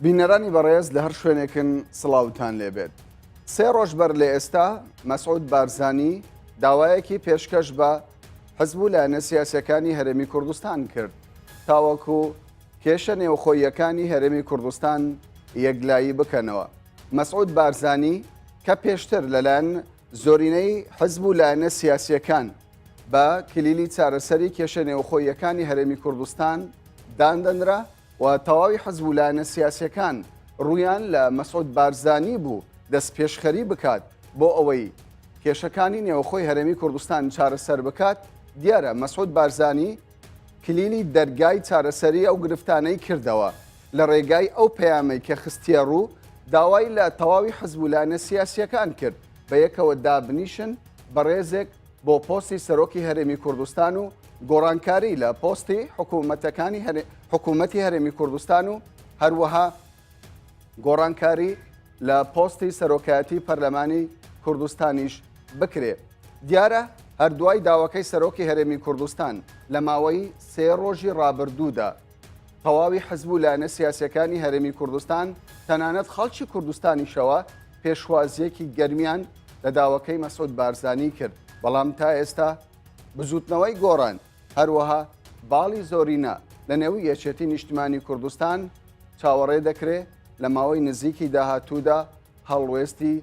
بینەرانی بەڕێز لە هەر شوێنێکن سڵاوتان لێبێت. سێ ڕۆژ بەر لە ئێستا مەسعود بارزانی داوایەکی پێشکەش بە حزب و لایەنە سیاسیەکانی هەرێمی کوردستان کرد تاوەکو کێشە نێوخۆییەکانی هەرێمی کوردستان یەکلایی بکەنەوە. مەسعود بارزانی کە پێشتر لەلایەن زۆرینەی حزب و لایەنە سیاسیەکان بە کلیلی چارەسەری کێشە نێوخۆییەکانی هەرێمی کوردستان داندەنرا و تەواوی حزب و لایەنە سیاسیەکان ڕویان لە مەسعود بارزانی بوو دەست پێشخەری بکات بۆ ئەوەی کێشەکانی نێوخۆی هەرێمی کوردستان چارەسەر بکات. دیارە مەسعود بارزانی کلیلی دەرگای چارەسەری ئەو گرفتانەی کردەوە لە ڕێگای ئەو پەیامەی کە خستیە ڕوو داوای لە تەواوی حزب و لایەنە سیاسیەکان کرد بە یەکەوە دابنیشن بەڕێزێک بۆ پۆستی سەرۆکی هەرێمی کوردستان و گۆڕانکاری لە پۆستی حکوومەتی هەرێمی کوردستان و هەروەها گۆڕانکاری لە پۆستی سەرۆکایەتی پەرلەمانی کوردستانیش بکرێ. دیارە هەردوای داواکەی سەرۆکی هەرێمی کوردستان لە ماوەی سێ ڕۆژی ڕابردوودا تەواوی حزب و لایەنە سیاسیەکانی هەرێمی کوردستان تەنانەت خەڵکی کوردستانیشەوە پێشوازیەکی گەرمیان لە داواکەی مەسعود بارزانی کرد، بەڵام تا ئێستا بزوتنەوەی گۆڕان هەروەها باڵی زۆرینە لە نێوی یەکێتی نیشتیمانی کوردستان چاوەڕێ دەکرێت لە ماوەی نزیکی داهاتوودا هەڵوێستی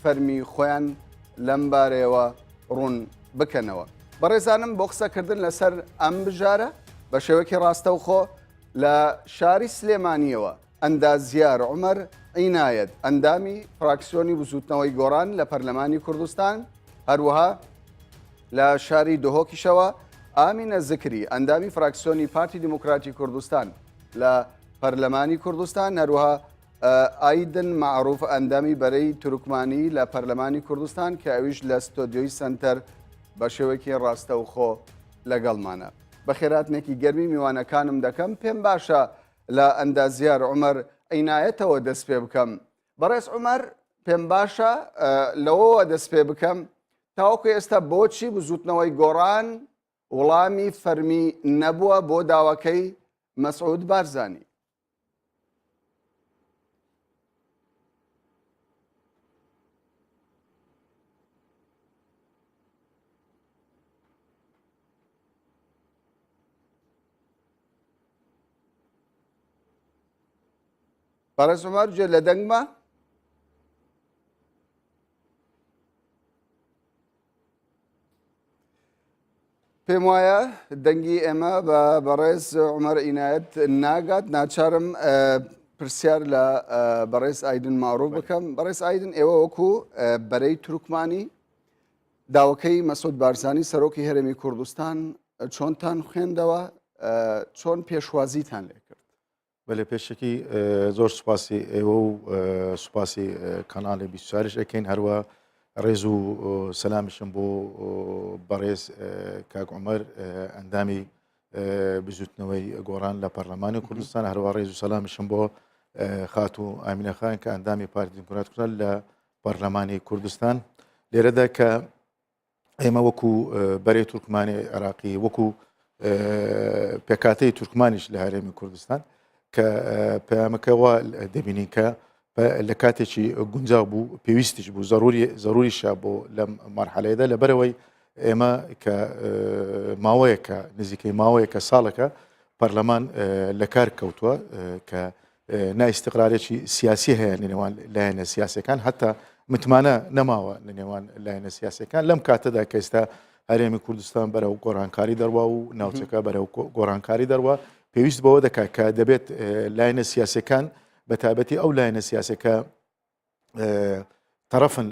فەرمی خۆیان لەم بارەیەوە ڕوون بکەنەوە. بەڕێزانم بۆ قسەکردن لەسەر ئەم بژارە بە شێوەیەکی ڕاستەوخۆ لە شاری سلێمانیەوە ئەندازیار عومەر عینایەت ئەندامی فراکسیۆنی بزوتنەوەی گۆڕان لە پەرلەمانی کوردستان، هەروەها لە شاری دهۆکیشەوە ئامینە زکری ئەندامی فراکسیۆنی پارتی دیموکراتی کوردستان لە پەرلەمانی کوردستان، هەروەها ئایدن معروف ئەندامی بەرەی تورکمانی لە پەرلەمانی کوردستان کە ئەویش لە ستۆدیۆی سنتەر بە شێوەیەکی ڕاستەوخۆ لەگەڵمانە. بە خێراتنێکی گەرمی میوانەکانم دەکەم، پێم باشە لە ئەندازیار عومەر عینایەتەوە دەست پێ بکەم. بەڕێز عومەر، پێم باشە لەوەوە دەست پێ بکەم تاوەکو ئێستا بۆچی بزوتنەوەی گۆڕان وەڵامی فەرمی نەبووە بۆ داواکەی مەسعود بارزانی؟ بەڕێز عومەر گوێ لە دەنگمە؟ پێم وایە دەنگی ئێمە بە بەڕێز عومەر عینایەت ناگات. ناچارم پرسیار لە بەڕێز ئایدن معروف بکەم. بەڕێز ئایدن، ئێوە وەکو بەرەی تورکمانی داواکەی مەسعود بارزانی سەرۆکی هەرێمی کوردستان چۆنتان خوێندەوە، چۆن پێشوازیتان لێ کرد؟ بەلێ پێشکی زۆر سوپاسی ئێوە و سوپاسی کەناڵی 24 ئەکەین، هەروە ڕێز و سەلامشم بۆ بەڕێز کاک عومەر ئەندامی بزوتنەوەی گۆڕان لە پەرلەمانی کوردستان، هەروە ڕێز و سەلامشم بۆ خاتوو ئامینە خان کە ئەندامی پارتی دیموکراتی کوردستان لە پەرلەمانی کوردستان. لێرەدا کە ئێمە وەکو بەرەی تورکمانی عێراقی، وەکو پێکاتەی تورکمانیش لە هەرێمی کوردستان کە پەیامەکەەوە دەبینین کە لە کاتێکی گونجاو بوو، پێویستیش بوو، زەروریشە بۆ لەم مەرحەلەیەدا لەبەرەوەی ئێمە کە ماوەیەکە نزیکەی ماوەیەکە ساڵەکە پەرلەمان لە کار کەوتووە کە نائیستیقرارێکی سیاسی هەیە لە نێوان لایەنە سیاسیەکان، هەتا متمانە نەماوە لە نێوان لایەنە سیاسیەکان. لەم کاتەدا کە ئێستا هەرێمی کوردستان بەرەو گۆڕانکاری دەڕوا و ناوچەکە بەرەو گۆڕانکاری دەڕوا، پێویست بەوە دەکات کە دەبێت لایەنە سیاسیەکان بە تایبەتی ئەو لایەنە سیاسەکە تەرەفن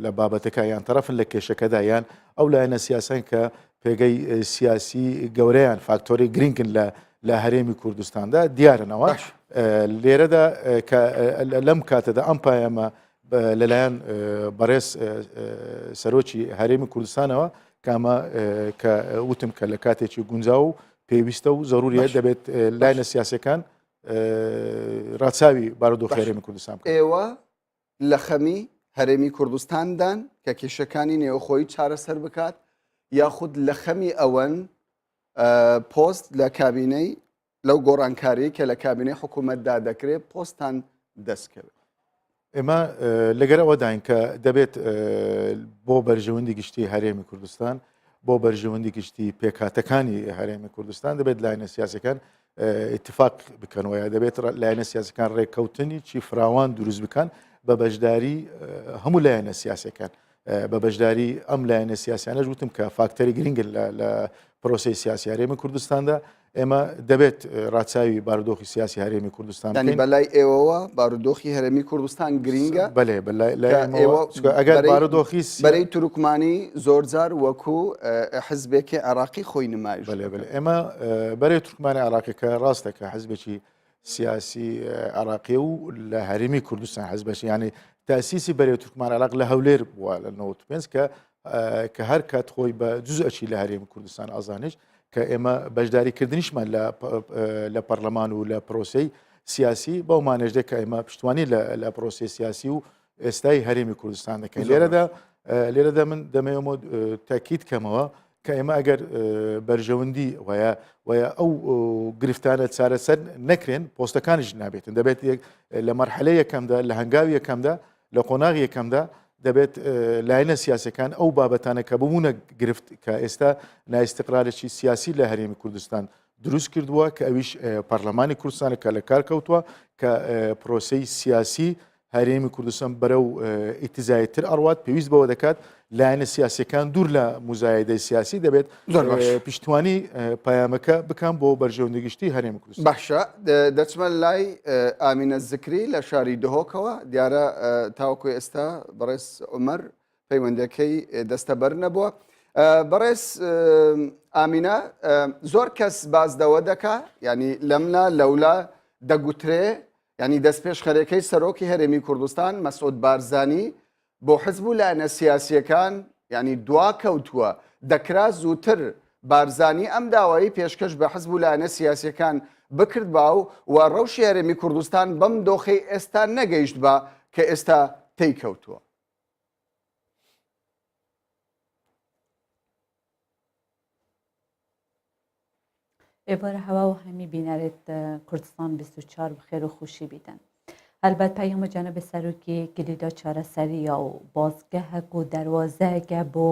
لە بابەتەکە یان تەرەفن لە کێشەکەدا، یان ئەو لایەنە سیاسەن کە پێگەی سیاسی گەورەیان فاکتۆری گرنگن لە هەرێمی کوردستاندا دیارنەوە. لێرەدا لەم کاتەدا ئەم پایەمە لەلایەن بەڕێز سەرۆکی هەرێمی کوردستانەوە کامە کە وتم کە لە کاتێکی گونجاو و پێویستە و زەروریە دەبێت لایەنە سیاسەکان ڕاچاوی بارودۆخی هەرێمی کوردستان بکەن. ئێوە لە خەمی هەرێمی کوردستاندان کە کێشەکانی نێوخۆیی چارەسەر بکات، یاخود لە خەمی ئەوەن پۆست لە کابینەی لەو گۆڕانکاری کە لە کابینەی حکوومەتدا دەکرێت پۆستان دەستکەوێت. ئێمە لەگەرەوە داین کە دەبێت بۆ بەرژەوەندی گشتی هەرێمی کوردستان بۆ بەرژەوەندی گشتی پێکهاتەکانی هەرێمی کوردستان دەبێت لایەنە سیاسەکان اتفاق بکەنەوە دەبێت لایەنە سیاسەکان ڕێککەوتنی چی فراوان دروست بکەن بە بەشداری هەموو لایەنە سیاسەکان بە بەشداری ئەم لایەنە سیاسیانەش وتم کە فاکتەری گرنگن لە پرۆسی سیاسی هەرێمی کوردستاندا ئێمە دەبێت ڕاچاوی بارودۆخی سیاسی هەرێمی کوردستان ینی بەلای ئێوەوە بارودۆخی هەرێمی کوردستان گرینگە بەێ ئەگەر بارودۆخی بەرەی تورکمانی زۆرجار وەکو حزبێکی عراقی خۆی نمایش ئێمە بەرەی تورکمانی عراقی کە ڕاستە کە حزبێکی سیاسی عراقی و لە هەرێمی کوردستان حزبەش ینی تاسیسی بەرەی تورکمان عراق لە هەولێر بووە لە 95 کە هەر کات خۆی بە جزئەکی لە هەرێمی کوردستان ئازانش کە ئێمە بەشداریکردنیشمان لە پەرلەمان و لە پرۆسی سیاسی بەومانێژدە کە ئێمە پشتوانی لە پرۆسی سیاسی و ئێستای هەرێمی کوردستان دەکەین لێرەدا من دەمەوێمە تاکید کەمەوە کە ئێمە ئەگەر بەرژەوەندی وایە ئەو گرفتانە چارەسەر نەکرێن پۆستەکانیش نابێتن دەبێت لە مەرحەلە یەکەمدا لە هەنگاوی یەکەمدا لە قۆناغی یەکەمدا دەبێت لایەنە سیاسەکان ئەو بابەتانە کە ببوونە گرفت کە ئێستا نایستقرارێکی سیاسی لە هەرێمی کوردستان دروست کردووە کە ئەویش پەرلەمانی کوردستانە کە لە کار کەوتووە کە پرۆسەی سیاسی هەرێمی کوردستان بەرەو ئیتیزاییتر ئەڕوات پێویست بەوە دەکات لایەنە سیاسیەکان دوور لە مزایدەی سیاسی دەبێت پشتوانی پەیامەکە بکەم بۆ بەرژەوەندی گشتی هەرێمی کوردستان. باشە دەچمە لای ئامینە زکری لە شاری دهۆکەوە دیارە تاوەکو ئێستا بەڕێز عومەر پەیوەندەکەی دەستەبەر نەبووە. بەڕێز ئامینە زۆر کەس بازدەوە دەکا ینی لەمنا لەولا دەگوترێ ینی دەستپێشخەرەکەی سەرۆکی هەرێمی کوردستان مەسعود بارزانی بۆ حزب و لایەنە سیاسیەکان ینی دوا کەوتووە دەکرا زووتر بارزانی ئەم داوایی پێشکەش بە حزب و لایەنە سیاسیەکان بکرد باو و ڕەوشی هەرێمی کوردستان بەم دۆخەی ئێستا نەگەیشت بە کە ئێستا تێی کەوتووە. ێبارە هەوا و هەمی بینەرێت کوردستان 24 بخێر و خوشی بیدەن. البته پیام جناب سروکی کلیدا چارەسەری یا و بازگەهێک و دەواازەیەکە بۆ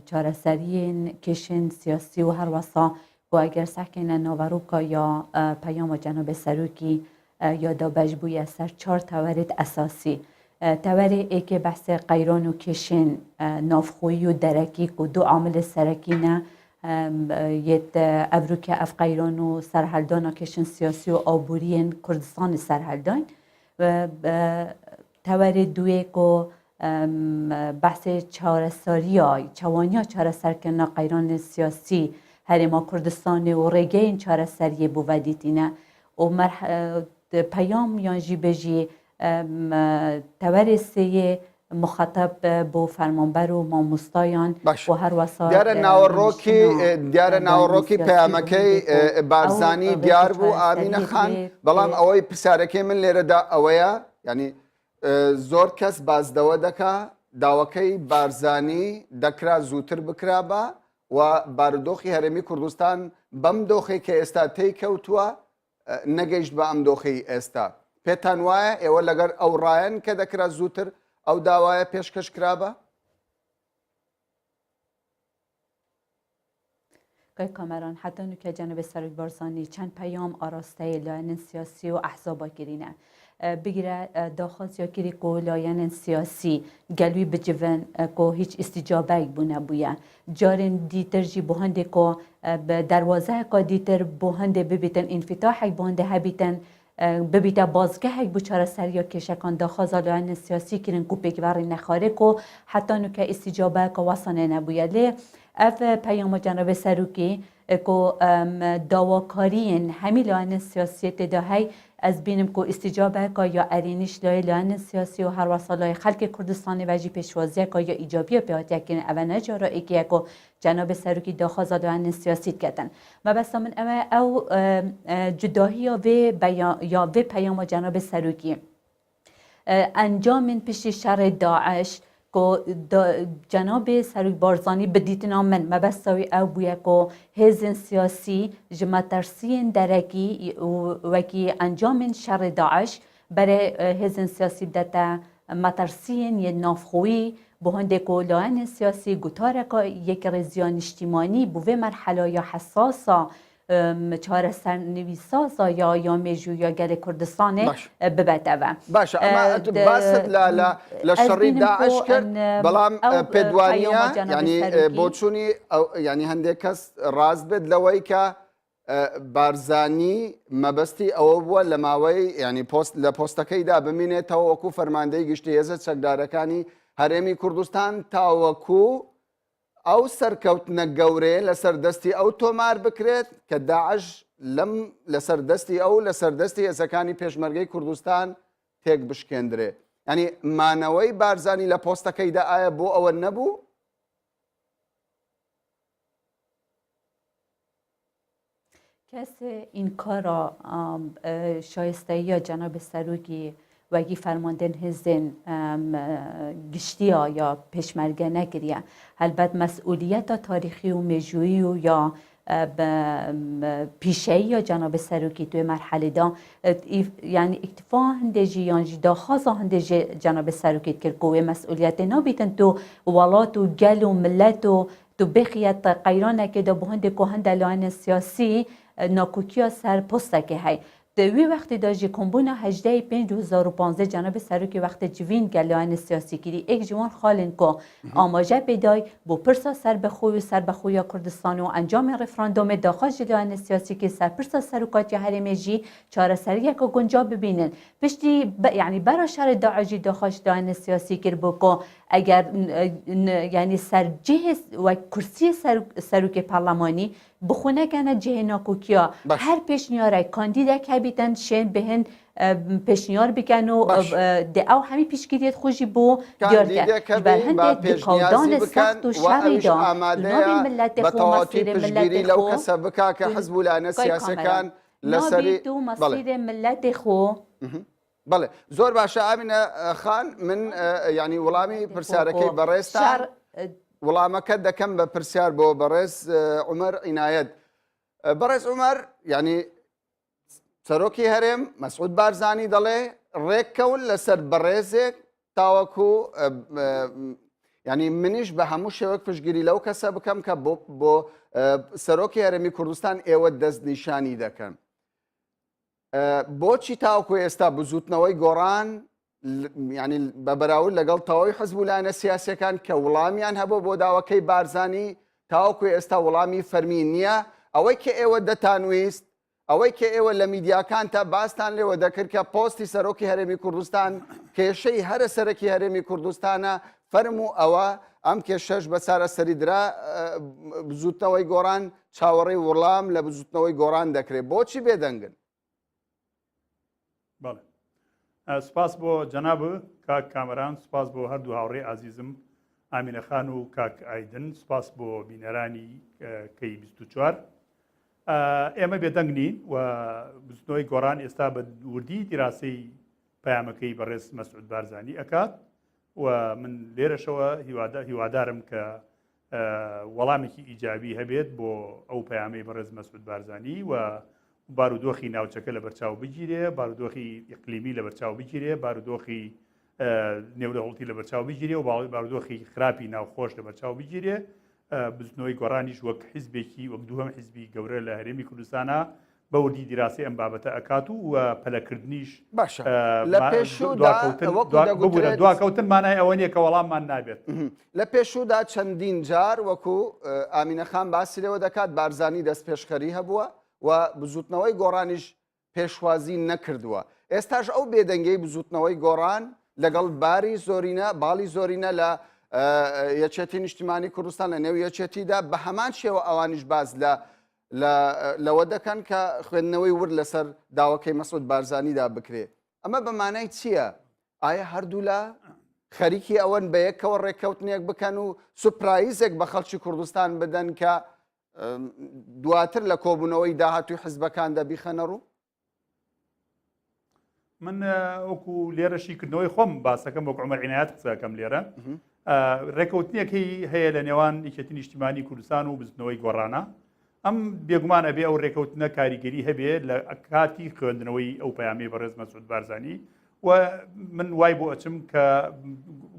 چارەسەریین کێشên سیاسی و هەروەسا بۆ ئەگەر سەحکێنە ناوەڕۆکە یا پیام جناب سروکی یادەبەش بوویە سەر 4 تەوەرێت ئەساسی تەوەرێ ئێکێ بەحسێ قەیران و کێشên نافخۆیی و دەرەکی و دوو عامل سەرەکینە یت ئەڤروکە ئەف قەیران و سەرهەلدانا کێشên سیاسی و ئابووریên کوردستانی سەرهەلدان تەوەرێ دوێک و بەحسێ چارەساریە چەوانیا چارەسەرکردنا قەیران سیاسی هەرێما کوردستانی و ڕێگەیên چارەسەریە بۆ ڤەدیتینە و پەیام یان jî bêjî تەوەرێ سێyê مخاطب بۆ فەرمانبەر و مامۆستایان و هەروەسا دیارە ناوەڕۆکی پەیامەکەی بارزانی دیار بوو ئامینە خان بەڵام ئەوەی پرسیارەکەی من لێرەدا ئەوەیە ینی زۆر کەس بازدەوە دەکا داوەکەی بارزانی دەکرا زووتر بکرابە و بارودۆخی هەرێمی کوردستان بەم دۆخی کە ئێستا تێی کەوتووە نەگەیشت بە ئەم دۆخی ئێستا پێتان وایە ئێوە لەگەر ئەو ڕایەن کە دەکرا زووتر ئەو داوایە پێشکەش کرابە؟ گای کامران حتی نوکه جناب سروک بارزانی چند پیام آراسته لایەنên سیاسی و ئەحزابا گرینە بگیرە داخواست یا کری کو لایەنên سیاسی گەلوی بجڤن کو هیچ استیجابەیەک بوو نەبوویە جارên دیتر jî بۆ هەندێک کو دەواازەیەکا دیتر بۆ هەندێ ببیتن ئینفتاحێک بۆ هەندێ هەبیتن ببیتە بازگەهێک بوو چارەسەریە کێشەکان داخوازا لایەنên سیاسی kirin ku pêkvarî nexwarê ku heta nuke îstîcabeyeka wasanê nebûye lê ev peyama cenabê Serokê ku dawakariyên hemî layەnên siyasiyê têda hey ez bînim ku îstîcabeyeka ya erînîş layê layەnên siyasî û herwasa layê xelkê Kurdistanê ve jî pêşwaziyeka ya îcabiya pê hatiye kirin ev ne cara êkî ku cenabê Serokî daxwaza layەnên siyasî diketin mebesta min ew e ew cudahiya vê peyama cenabê Serokî encamên piştî şerê Daeş که جناب سروی بارزانی بدیتنا من مبستوی او بویا که هزین سیاسی جمترسین درکی وکی انجام شر داعش برای هزین سیاسی بدتا مترسین یه نافخوی به هنده که لاین سیاسی گوتاره که یک رزیان اجتماعی بوه مرحله یا حساسا چهار سرنویسازا یا میجو یا گل کردستانه ببتوه باشا اما باست لشری داعش کرد بلام پدوانیا يعني بوچونی يعني هنده کس راز بد لوی که بارزانی مەبەستی ئەوە بووە لە ماوەی ینی لە پۆستەکەیدا بمینێتەوە وەکو فەرماندەی گشتی هێزە چەکدارەکانی هەرێمی کوردستان تاوەکو ئەو سەرکەوتنە گەورەیە لە سەردەستی ئەو تۆمار بکرێت کە داعش لە سەردەستی ئەو لە سەردەستی هێزەکانی پێشمەرگەی کوردستان تێک بشکێندرێ. ینی مانەوەی بارزانی لە پۆستەکەیدا ئایا بۆ ئەوە نەبوو؟ کسی این کار را شایسته یا جناب سروکی وگی فرماندن هزین گشتی ها یا پشمرگه نگریه البته مسئولیت تاریخی و مجوی و یا پیشه یا جناب سروکی توی مرحله دا یعنی اکتفا هندجی یانجی دا خاصا هندجی جناب سروکی کرد که مسئولیت نابیتن تو ولات و گل و ملت و تو بخیت قیرانه که دا بهنده که هنده لاین سیاسی ناکوکیا سر پسته که هی دوی وقتی داجی کمبونا 18/5/2015 جناب سروکی وقت جوین گلیان سیاسی کردی یک جوان خالن که آماجه پیدای با پرسا سر بخوی کردستان و انجام رفراندوم داخل جلیان سیاسی که سر پرسا سروکاتی هرمی جی چاره سریه که گنجا ببینن پشتی یعنی برا شر داعجی داخل جلیان سیاسی کرد بکو اگر یعنی سر جه و کرسی سروک پارلمانی بخونه کنه جه ناکوکیا هر پیشنیاره کاندیدا که بیتن شین بهن پیشنیار بکن و او همی پیشگیریت خوشی بو دیار که برهنده دکاودان سخت و شری دا نابی ملت خو مصیر ملت خو لو کسبکا که حزب الان سیاسی کان نابی تو مصیر ملت خو بله زور باشا آمینه خان من يعني وڵامی پرسیارەکەی بەڕێستان وڵامەکە دەکەم بە پرسیار بۆ بەڕێز عومەر عنایەت. بەڕێز عومەر يعني سەرۆکی هەرێم مەسعود بارزانی دەڵێ ڕێککەون لەسەر بەڕێزێک تاوەکو يعني منیش بە هەموو شێوەک پشتگیری لەو کەسە بکەم کە بۆ سەرۆکی هەرێمی کوردستان ئێوە دەست نیشانی دەکەن. بۆچی تاوەکو ئێستا بزوتنەوەی گۆڕان ینی بە بەراورد لەگەڵ تەواوی حزب لایەنە سیاسیەکان کە وڵامیان هەبوو بۆ داواکەی بارزانی تاوەکو ئێستا وڵامی فەرمی نییە ئەوەی کە ئێوە دەتانویست ئەوەی کە ئێوە لە میدیاکان تا باستان لێوە دەکرد کە پۆستی سەرۆکی هەرێمی کوردستان کێشەی هەرە سەرەکی هەرێمی کوردستانە فەرم و ئەوە ئەم کێشەش بە چارەسەری درا بزوتنەوەی گۆڕان چاوەڕێی وڵام لە بزوتنەوەی گۆڕان دەکرێت بۆچی بێدەنگن؟ بله سپاس بۆ جەناب کاک کامەران سپاس بۆ هەردوو هاوڕێ عزیزم ئامینە خان و کاک ئایدن سپاس بۆ بینەرانی کەی 24 ئێمە بێدەنگ نین و بزوتنەوەی گۆڕان ئێستا بە وردی دیراسی پەیامەکەی بەڕێز مەسعود بارزانی ئەکات و من لێرەشەوە هیوادارم کە وەڵامێکی ئیجابی هەبێت بۆ ئەو پەیامەی بەڕێز مەسعود بارزانی و بارودۆخی ناوچەکە لە بەرچاو بگیرێ بارودۆخی ئیقلیمی لە بەرچاو بگیرێ بارودۆخی نێودەوڵەتی لە بەرچاو بگیرێ و بارودۆخی خراپی ناوخۆش لە بەرچاو بگیرێ بزنەوەی گۆڕانیش وەک حیزبێکی وەک دووهەم حیزبی گەورە لە هەرێمی کوردستانە بە وردی دیراسی ئەم بابەتە ئەکات و پەلەکردنیش باشە لە پێشوودا دواکەوتن مانای ئەوە نیە کە وەڵاممان نابێت. لە پێشوودا چەندین جار وەکو ئامینە خان باسی لێوە دەکات بارزانی دەست پێشخەری هەبووە و بزوتنەوەی گۆڕانیش پێشوازی نەکردووە. ئێستاش ئەو بێدەنگەی بزوتنەوەی گۆڕان لەگەڵ باری زۆرینە باڵی زۆرینە لە یەکێتی نیشتیمانی کوردستان لە نێو یەکێتیدا بە هەمان شێوە ئەوانیش باز لەوە دەکەن کە خوێندنەوەی ورد لەسەر داواکەی مەسعود بارزانیدا بکرێ. ئەمە بەمانای چییە؟ ئایا هەردوو لە خەریکی ئەوەن بە یەکەوە ڕێککەوتنێک بکەن و سوپرایزێک بە خەڵکی کوردستان بدەن کە دواتر لە کۆبوونەوەی داهاتوی حزبەکاندا بیخەنە ڕوو؟ من وەکو لێرە شیکردنەوەی خۆم باسەکەم وەکو عومەر عنایەت قسەکەم لێرە ڕێکەوتنیەکەی هەیە لە نێوان یەکێتی نیشتیمانی کوردستان و بزنەوەی گۆڕانە ئەم بێگومان ئەبێ ئەو ڕێکەوتنە کاریگەری هەبێ لە کاتی خوێندنەوەی ئەو پەیامی بەڕێز مەسعود بارزانی و من وای بۆ ئەچم کە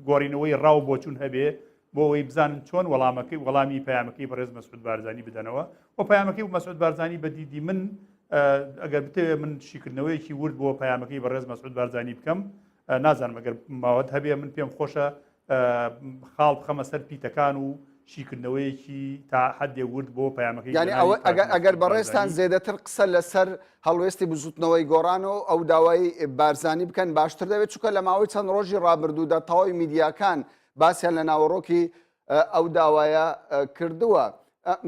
گۆڕینەوەی ڕاو بۆچوون هەبێ بۆ ئەوەی بزانن چۆن وەڵامی پەیامەکەی بەڕێز مەسعود بارزانی بدەنەوە و پەیامەکەی مەسعود بارزانی بەدیدی من ئەگەر بتەوێت من شیکردنەوەیەکی ورد بۆ پەیامەکەی بەڕێز مەسعود بارزانی بکەم نازانم ئەگەر ماوەت هەبێ من پێم خۆشە خاڵ بخەمە سەر پیتەکان و شیکردنەوەیەکی تا حدێ ورد بۆ پەیامەکەی ینی ئەگەر بەڕێستان زێدەتر قسە لەسەر هەڵوێستی بزوتنەوەی گۆڕانەوە ئەو داوای بارزانی بکەن باشتر دەوێت چووکە لە ماوەی چەند ڕۆژی ڕابردوودا تەواوی میدیاکان باسییان لە ناوەڕۆکی ئەو داوایە کردووە.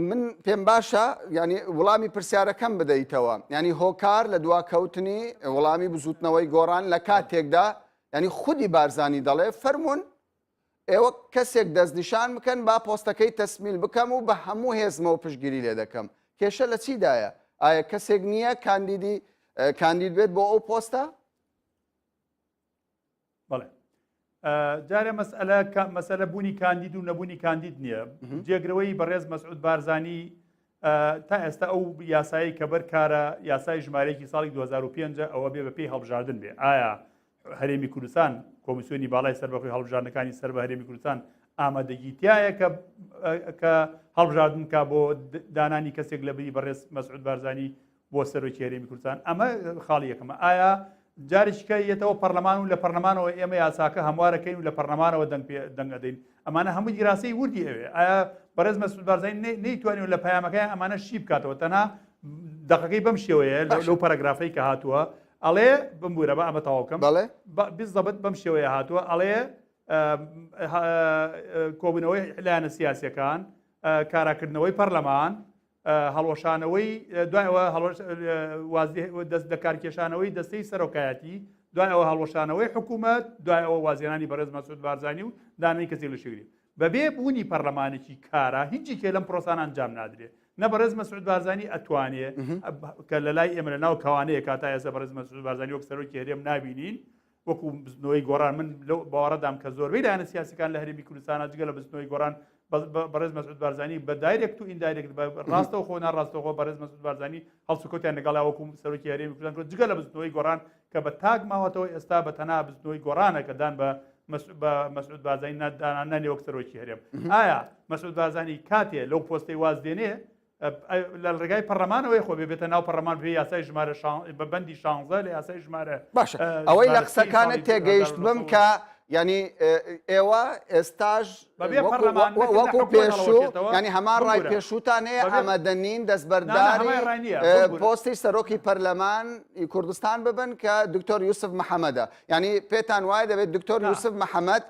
من پێم باشە ینی وڵامی پرسیارەکەم بدەیتەوە ینی هۆکار لە دواکەوتنی وڵامی بزوتنەوەی گۆڕان لە کاتێکدا ینی خودی بارزانی دەڵێ فەرمونون ئێوە کەسێک دەستنیشان بکەن با پۆستەکەی تەسمیل بکەم و بە هەموو هێزمەوە پشتگیری لێ دەکەم. کێشە لە چیدایە؟ ئایا کەسێک نییە کاندید بێت بۆ ئەو پۆستە؟ بەڵێ جارێ مەسەلە بوونی کاندید و نەبوونی کاندید نییە. جێگرەوەی بەڕێز مەسعود بارزانی تا ئێستا ئەو یاسایی کە بەرکارە یاسای ژمارەیەکی ساڵی 2005 ئەوە بێ بە پێی هەڵبژاردن بێ. ئایا هەرێمی کوردستان کۆمیسیۆنی باڵای سەربەخۆی هەڵبژاردنەکانی سەر بە هەرێمی کوردستان ئامادەگیتیایە کە هەڵبژاردن کا بۆ دانانی کەسێک لە بری بەڕێز مەسعود بارزانی بۆ سەرۆکی هەرێمی کوردستان؟ ئەمە خاڵی یەکەمە. ئایا جارێکیکە یێتەوە پەرلەمان و لە پەرلەمانەوە ئێمە یاساکە هەموارەکەین و لە پەرلەمانەوە دەنگ ئەدەین؟ ئەمانە هەموو دیراسی وردی ئەوێ. ئایا بەڕێز مەسعود بارزانی نەیتوانێت لە پەیامەکەیان ئەمانە شی بکاتەوە؟ تەنها دەقەکەی بەم شێوەیە لەو پەرەگرافەی کە هاتووە ئەڵێ بمبورە بە ئەمە تەواوکەم بیزدەبت بەم شێوەیە هاتووە ئەڵێ کۆبوونەوەی لایەنە سیاسیەکان کاراکردنەوەی پەرلەمان هەڵۆشانەوەی دوایەوە دەست لە کارکێشانەوەی دەستەی سەرۆکایەتی دوایەوە هەڵۆشانەوەی حکوومەت دوایەوە وازێنانی بەڕێز مەسعود بارزانی و دانەی کەسێک لە شێگری بەبێ بوونی پەرلەمانێکی کارە هیچی کێ لەم پرۆسان ئەنجام نادرێت. نە بەڕێز مەسعود بارزانی ئەتوانێ کە لە لای ئێمە لە ناو کەوانەیە کاتا ئێستا بەڕێز مەسعود بارزانی وەک سەرۆکی هەرێم نابینین وەکو بزنەوەی گۆڕان من لەو باوەڕەدام کە زۆربەی لایەنە سیاسیەکان لە هەرێمی کوردستانە جگە لە بزنەوەی گۆڕان بەڕێز مەسعود بارزانی بە دایرێکت و ئیندایرێکت ڕاستەوە خۆ ناڕاستەوە بەڕێز مەسعود بارزانی هەڵسوکەوتیان لەگەڵا وەکو سەرۆکی هەرێمی کوردستان جگە لە بزنەوەی گۆڕان کە بە تاک ماوەتەوە ئێستا بە تەنها بزنەوەی گۆڕانە کە دان بە مەسعود بارزانی نانێ وەک سەرۆکی هەرێم. ئایا مەسعود بارزانی کاتێ لەو پۆستەی واز دێنێ لە ڕێگای پەرلەمانەوەی خۆ بێتە ناو پەرلەمان بێ یاسای ژمارە بەبەندی 16 لە یاسای ژمارە باشە ئەوەی لە قسەکانت تێگەیشت بم کە ینی ئێوە ئێستاژ وەکو پێشوو ینی هەمان ڕای پێشووتان هەیە ئامادەنین دەستبەرداری پۆستی سەرۆکی پەرلەمان کوردستان ببن کە دکتۆر یوسف محەممەدە. ینی پێتان وایە دەبێت دکتۆر یوسف محەممەد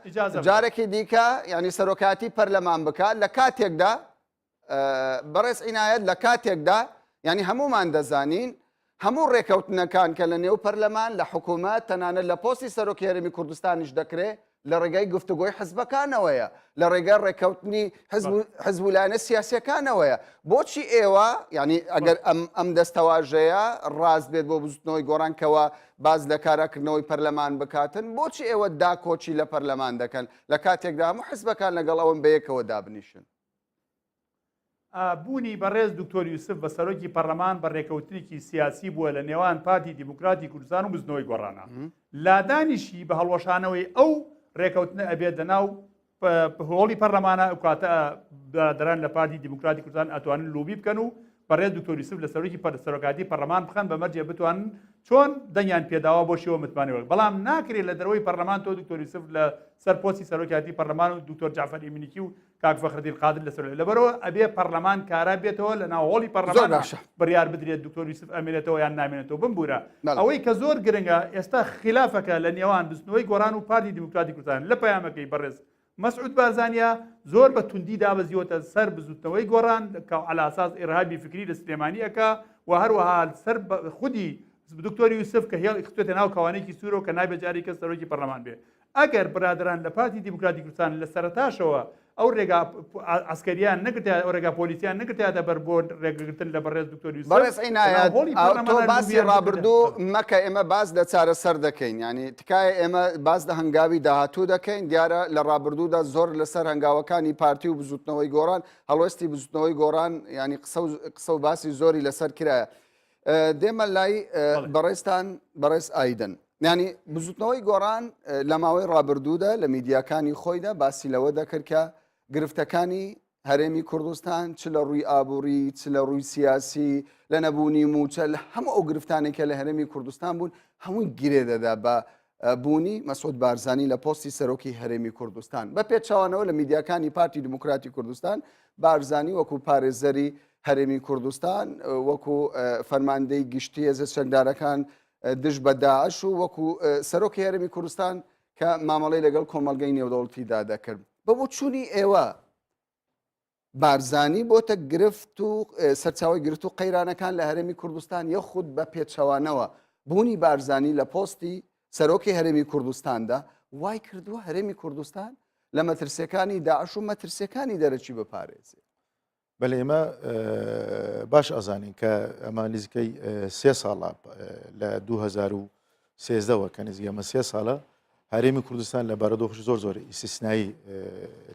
جارێکی دیکە ینی سەرۆکاتی پەرلەمان بکات لە کاتێکدا بەڕێز عینایەت لە کاتێکدا ینی هەمومان دەزانین هەموو ڕێکەوتنەکان کە لە نێو پەرلەمان لە حکوومەت تەنانەت لە پۆستی سەرۆکی هەرێمی کوردستانیش دەکرێت لە ڕێگای گفتوگۆی حزبەکانەوەیە لە ڕێگای ڕێکەوتنی حزب و لایەنە سیاسیەکانەوەیە. بۆچی ئێوە ینی ئەگەر ئەم دەستەواژەیە ڕاست بێت بۆ بزوتنەوەی گۆڕانکەوە باز لە کاراکردنەوەی پەرلەمان بکاتن بۆچی ئێوە داکۆچی لە پەرلەمان دەکەن لە کاتێکدا هەموو حزبەکان لەگەڵ ئەوەن بەیەکەوە دابنیشن؟ بوونی بەڕێز دکتۆر یوسف بە سەرۆکی پەرلەمان بە ڕێکەوتنێکی سیاسی بووە لە نێوان پارتی دیموکراتی کوردستان و بزنەوەی گۆڕانە. لادانیشی بە هەڵوەشانەوەی ئەو ڕێکەوتنە ئەبێت دەناو هۆڵی پەرلەمانە کاتە دەران لە پارتی دیموکراتی کوردستان ئەتوانن لوبی بکەن و بەڕێز دکتۆر یوسف لە سەرۆکی سەرۆکاتی پەرلەمان بخەن بە مەرجێ بتوانن چۆن دەنگیان پێداوە بۆ شێوە متمانەوە. بەڵام ناکرێت لە دەرەوەی پەرلەمان تۆ دکتۆر یوسف لە سەر پۆستی سەرۆکاتی پەرلەمان و دکتۆر جعفەر ئیمینیکی و کاک فەخردین قادر لەسەر لەبەرەوە ئەبێ پەرلەمان کارا بێتەوە لە ناو هۆڵی پەرلەمان بڕیار بدرێت دکتۆر یوسف ئەمێنێتەوە یان نامێنێتەوە. بمبورە ئەوەی کە زۆر گرنگە ئێستا خلافەکە لە نێوان بزنەوەی گۆڕان و پارتی دیموکراتی کوردستان لە پەیامەکەی بەڕێز مەسعود بارزانیا زۆر بە توندی دابەزیوەتە سەر بزوتنەوەی گۆڕان کە عەلە ئاساس ئیرهابی فکری لە سلێمانیەکە و هەروەها سەر خودی دکتۆر یوسف کە هێڵ خستوێتە ناو کاوانەیەکی سوورەوە کە نابێت جارێکە سەرۆکی پەرلەمان بێ. ئەگەر برادران لە پارتی دیموکراتی کوردستان لە سەرەتاشەوە ئەو ڕێگا ئەسکەریان نەکرد ئەو ڕێگا پۆلیسیان نەکردیاتە بەر بۆ ڕێگەگرتن لە بەڕێز دکتۆر یوسف بەڕێز ئەینایەت تۆ باسی ڕابردوو مەکە ئێمە باز لە چارەسەر دەکەین ینی تکایە ئێمە باز لە هەنگاوی داهاتوو دەکەین دیارە لە ڕابردوودا زۆر لەسەر هەنگاوەکانی پارتی و بزوتنەوەی گۆڕان هەڵوێستی بزوتنەوەی گۆڕان ینی قسە و باسی زۆری لەسەر کرایە دێمە لای بەڕێز ئایدن ینی بزوتنەوەی گۆڕان لە ماوەی ڕابردوودا لە میدیاکانی خۆیدا باسی لەوە دەکرد کە گرفتەکانی هەرێمی کوردستان چ لە ڕووی ئابووری چ لە ڕووی سیاسی لە نەبوونی موچە لە هەموو ئەو گرفتانێکە لە هەرێمی کوردستان بوون هەمووی گرێ دەدا بە بوونی مەسعود بارزانی لە پۆستی سەرۆکی هەرێمی کوردستان بە پێچەوانەوە لە میدیاکانی پارتی دموکراتی کوردستان بارزانی وەکو پارێزەری هەرێمی کوردستان وەکو فەرماندەی گشتی هێزە چەکدارەکان دژ بە داعش و وەکو سەرۆکی هەرێمی کوردستان کە مامەڵەی لەگەڵ کۆمەلگەی نێودەوڵەتیدا دەکرد بە بۆ چوونی ئێوە بارزانی بۆتە گرفت و سەرچاوی گرت و قەیرانەکان لە هەرێمی کوردستان یەخود بە پێچەوانەوە بوونی بارزانی لە پۆستی سەرۆکی هەرێمی کوردستاندا وای کردووە هەرێمی کوردستان لە مەترسیەکانی داعش و مەترسیەکانی دەرەچی بپارێزێ بەڵێ ئێمە باش ئەزانین کە ئەمە نزیکەی 3 ساڵە لە 2013ەوە کە نزیکە ئەمە 3 ساڵە هەرێمی کوردستان لە بارەدۆخش زۆر ئیسیسنایی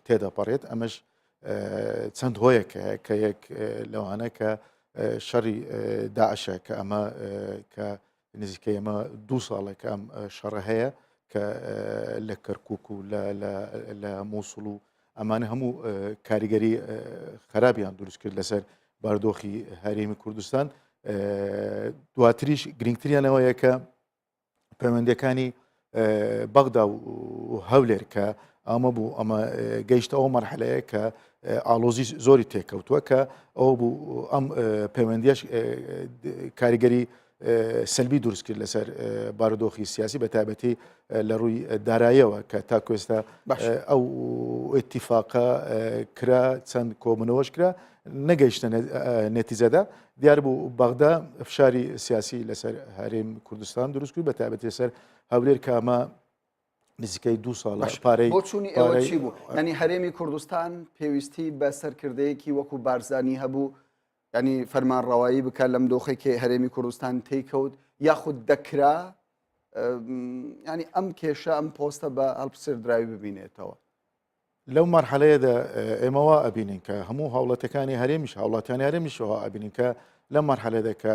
تێدا پەڕێت ئەمەش چەند هۆیەکە کە یەک لەوانە کە شەڕی داعشە کە ئەمە کە نزیکەی ئەمە 2 ساڵە کە ئەم شەڕە هەیە کە لە کەرکووک و لە مووسڵ و ئەمانە هەموو کاریگەری خراپیان دروست کرد لەسەر بارودۆخی هەرێمی کوردستان دواتریش گرنگتریانەوەیە کە پەیوەندیەکانی بەغدا و هەولێر کە ئەمە بوو ئەمە گەیشتە ئەو مەرحەلەیە کە ئالۆزی زۆری تێکەوتووە کە ئەو بوو ئەم پەیوەندیەش کاریگەری سلبی دروست کرد لەسەر بارودۆخی سیاسی بە تایبەتی لە ڕووی داراییەوە کە تاکو ئێستا ئەو ئێتیفاقە کرا چەند کۆبوونەوەش کرا نەگەیشتە نەتیجەدا دیار بوو بەغدا فشاری سیاسی لەسەر هەرێم کوردستان دروست کرد بە تایبەتی لەسەر هەولێر کە ئەمە نزیکەی 2 ساڵ پارەی بۆ چوونی ئێوە چی بوو ینی هەرێمی کوردستان پێویستی بە سەرکردەیەکی وەکو بارزانی هەبوو ینی فەرمانڕەوایی بکات لەم دۆخێکی هەرێمی کوردستان تێکەوت یاخود دەکرا ینی ئەم کێشە ئەم پۆستە بە هەڵبسێردراوی ببینێتەوە لەو مەرحەلەیەدا ئێمەوە ئەبینین کە هەموو هاوڵەتەکانی هەرێمیش هاوڵاتیانی هەرێمیشەوە ئەبینین کە لەم مەرحەلەیەدا کە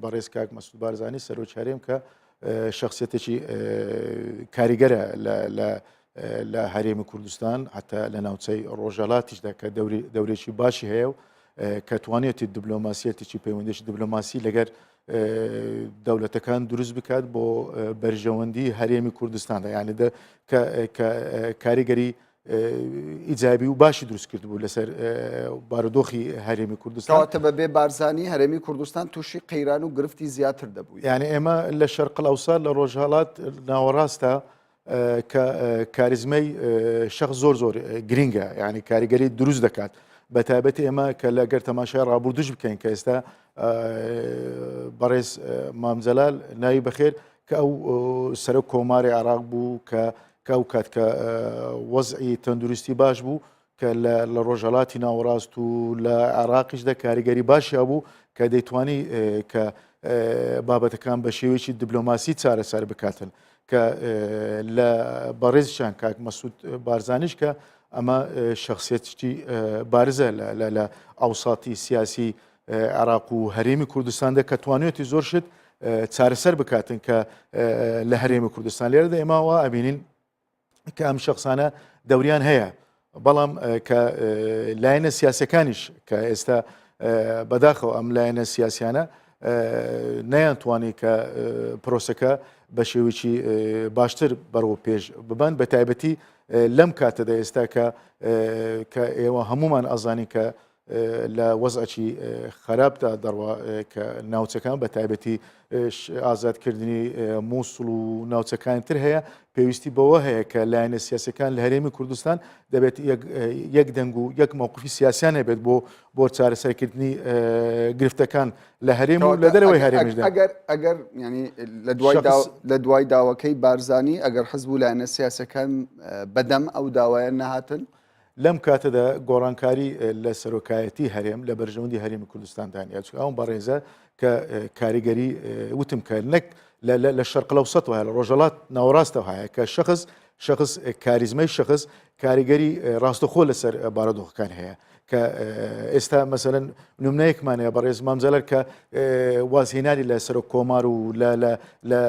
بەڕێز کاک مەسعود بارزانی سەرۆکی هەرێم کە شخصیەتێکی کاریگەرە لە هەرێمی کوردستان حتا لە ناوچەی ڕۆژهەڵاتیشدا کە دەورێکی باشی هەیە و کە توانێتی دیبلۆماسیەتێکی پەیوەندیشی دیبلۆماسی لەگەر دەوڵەتەکان دروست بکات بۆ بەرژەوەندی هەرێمی کوردستاندا یعنی کە کاریگەری ئیجابی و باشی دروست کرد بوو لەسەر بارودۆخی هەرێمی کوردستان کەواتە بەبێ بارزانی هەرێمی کوردستان تووشی قەیران و گرفتی زیاتر دەبوو یعنی ئێمە لە شەرق ئەوسا لە ڕۆژهەڵات ناوەڕاستە کە کاریزمەی شەخص زۆر گرینگە یعنی کاریگەری دروست دەکات بە تایبەتی ئێمە کە لەگەر تەماشای ڕابردوش بکەین کە ئێستا بەڕێز مامجەلال ناوی بەخێر کە ئەو سەرۆک کۆماری عێراق بوو کە ئەو کات کە وەزعی تەندروستی باش بوو کە لە ڕۆژهەڵاتی ناوەڕاست و لە عێراقیشدا کاریگەری باشی هەبوو کە دەیتوانی کە بابەتەکان بە شێوەیەکی دیبلۆماسی چارەسەر بکاتن کە لە بەڕێزیشان کاک مەسعود بارزانیش کە ئەمە شخصیەتی بارزە لە ئەوساتی سیاسی عێراق و هەرێمی کوردستاندا کە توانێتی زۆر شت چارەسەر بکاتن کە لە هەرێمی کوردستان لێرەدا ئێماوە ئەبینین کە ئەم شخصانە دەوریان هەیە بەڵام کە لایەنە سیاسەکانیش کە ئێستا بەداخەوە ئەم لایەنە سیاسیانە نەیانتوانی کە پرۆسەکە بە شێوەیەکی باشتر بەڕۆ پێش ببەن بە تایبەتی لەم کاتەدا ئێستا کە ئێوە هەمومان ئەزانی کە لە وەزعی خراپدا دەڕوا کە ناوچەکان بە تایبەتی ئازادکردنی مووسڵ و ناوچەکانی تر هەیە پێویستی بەوە هەیە کە لایەنە سیاسەکان لە هەرێمی کوردستان دەبێت یەک دەنگ و یەک مووقفی سیاسیان هەبێت بۆ چارەسەرکردنی گرفتەکان لە هەرێم و لە دەرەوەی هەرێمیشدا. ئەگەر ینی لە دوای داواکەی بارزانی ئەگەر حزب و لایەنە سیاسەکان بەدەم ئەو داوایە نەهاتن لەم کاتەدا گۆڕانکاری لە سەرۆکایەتی هەرێم لە بەرژەوەندی هەرێمی کوردستاندانیا چکە ئەوم بەڕێزە کە کاریگەری وتم کە نەک لە شەرق لەوسەت وایە لە ڕۆژەڵات ناوەڕاستەوە هەیە کە شخص کاریزمەی شخص کاریگەری ڕاستەخۆ لەسەر بارودۆخەکان هەیە کە ئێستا مەسەرەن نمونەیەکمانەیە بەڕێز مامزەلەر کە وازهێنانی لە سەر کۆمار و لە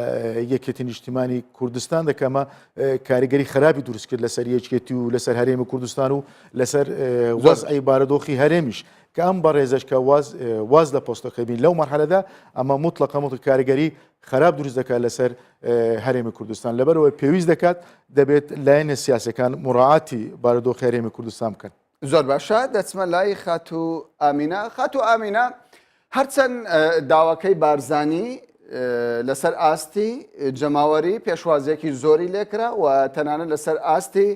یەکێتی نیشتیمانی کوردستان دەکەمە کاریگەری خراپی دروست کرد لەسەر یەکێتی و لەسەر هەرێمی کوردستان و لەسەر وەزعی بارودۆخی هەرێمیش کە ئەم بەڕێزەش کە واز لە پۆستەکە بین لەو مەرحەلەدا ئەمە مطلقە کاریگەری خراپ دروست دەکات لەسەر هەرێمی کوردستان لەبەرەوە پێویست دەکات دەبێت لایەنە سیاسەکان مراعاتی بارودۆخی هەرێمی کوردستان بکەن. زۆر باشە دەچمە لای خاتو ئامینە هەرچەند داواکەی بارزانی لەسەر ئاستی جەماوەری پێشوازیەکی زۆری لێکرا و تەنانەت لەسەر ئاستی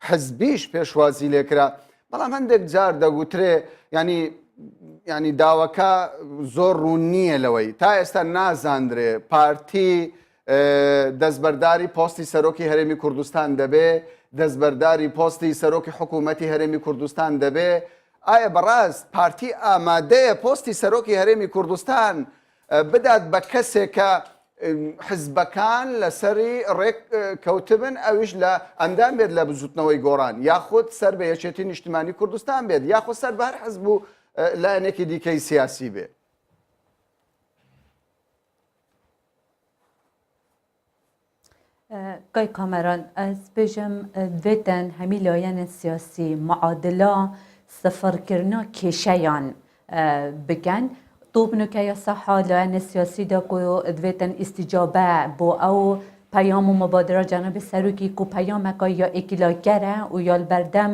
حزبیش پێشوازی لێکرا بەڵام هەندێک جار دەگوترێ ینی داواکە زۆر ڕوون نییە لەوەی تا ئێستا نازاندرێ پارتی دەستبەرداری پۆستی سەرۆکی هەرێمی کوردستان دەبێ دەستبەرداری پۆستی سەرۆکی حکوومەتی هەرێمی کوردستان دەبێ ئایا بەڕاست پارتی ئامادەیە پۆستی سەرۆکی هەرێمی کوردستان بدات بە کەسێک کە حزبەکان لەسەری ڕێک کەوتبن ئەویش لە ئەندام بێت لە بزوتنەوەی گۆڕان یاخود سەر بە یەکێتی نیشتیمانی کوردستان بێت یاخود سەر بە هەر حزب و لایەنێکی دیکەی سیاسی بێت. گای کامران از بجم ویتن همی لایەن سیاسی معادلا سفرکردنا کێشەیان بگەن تو بنوکە یاسەحا لایەن سیاسی دا کو ویتن استیجابە بۆ ئەو پەیام و مبادرە جەناب سەرۆکی کو پەیامەکە یا ئێکیلاگەرە و یا بەردەم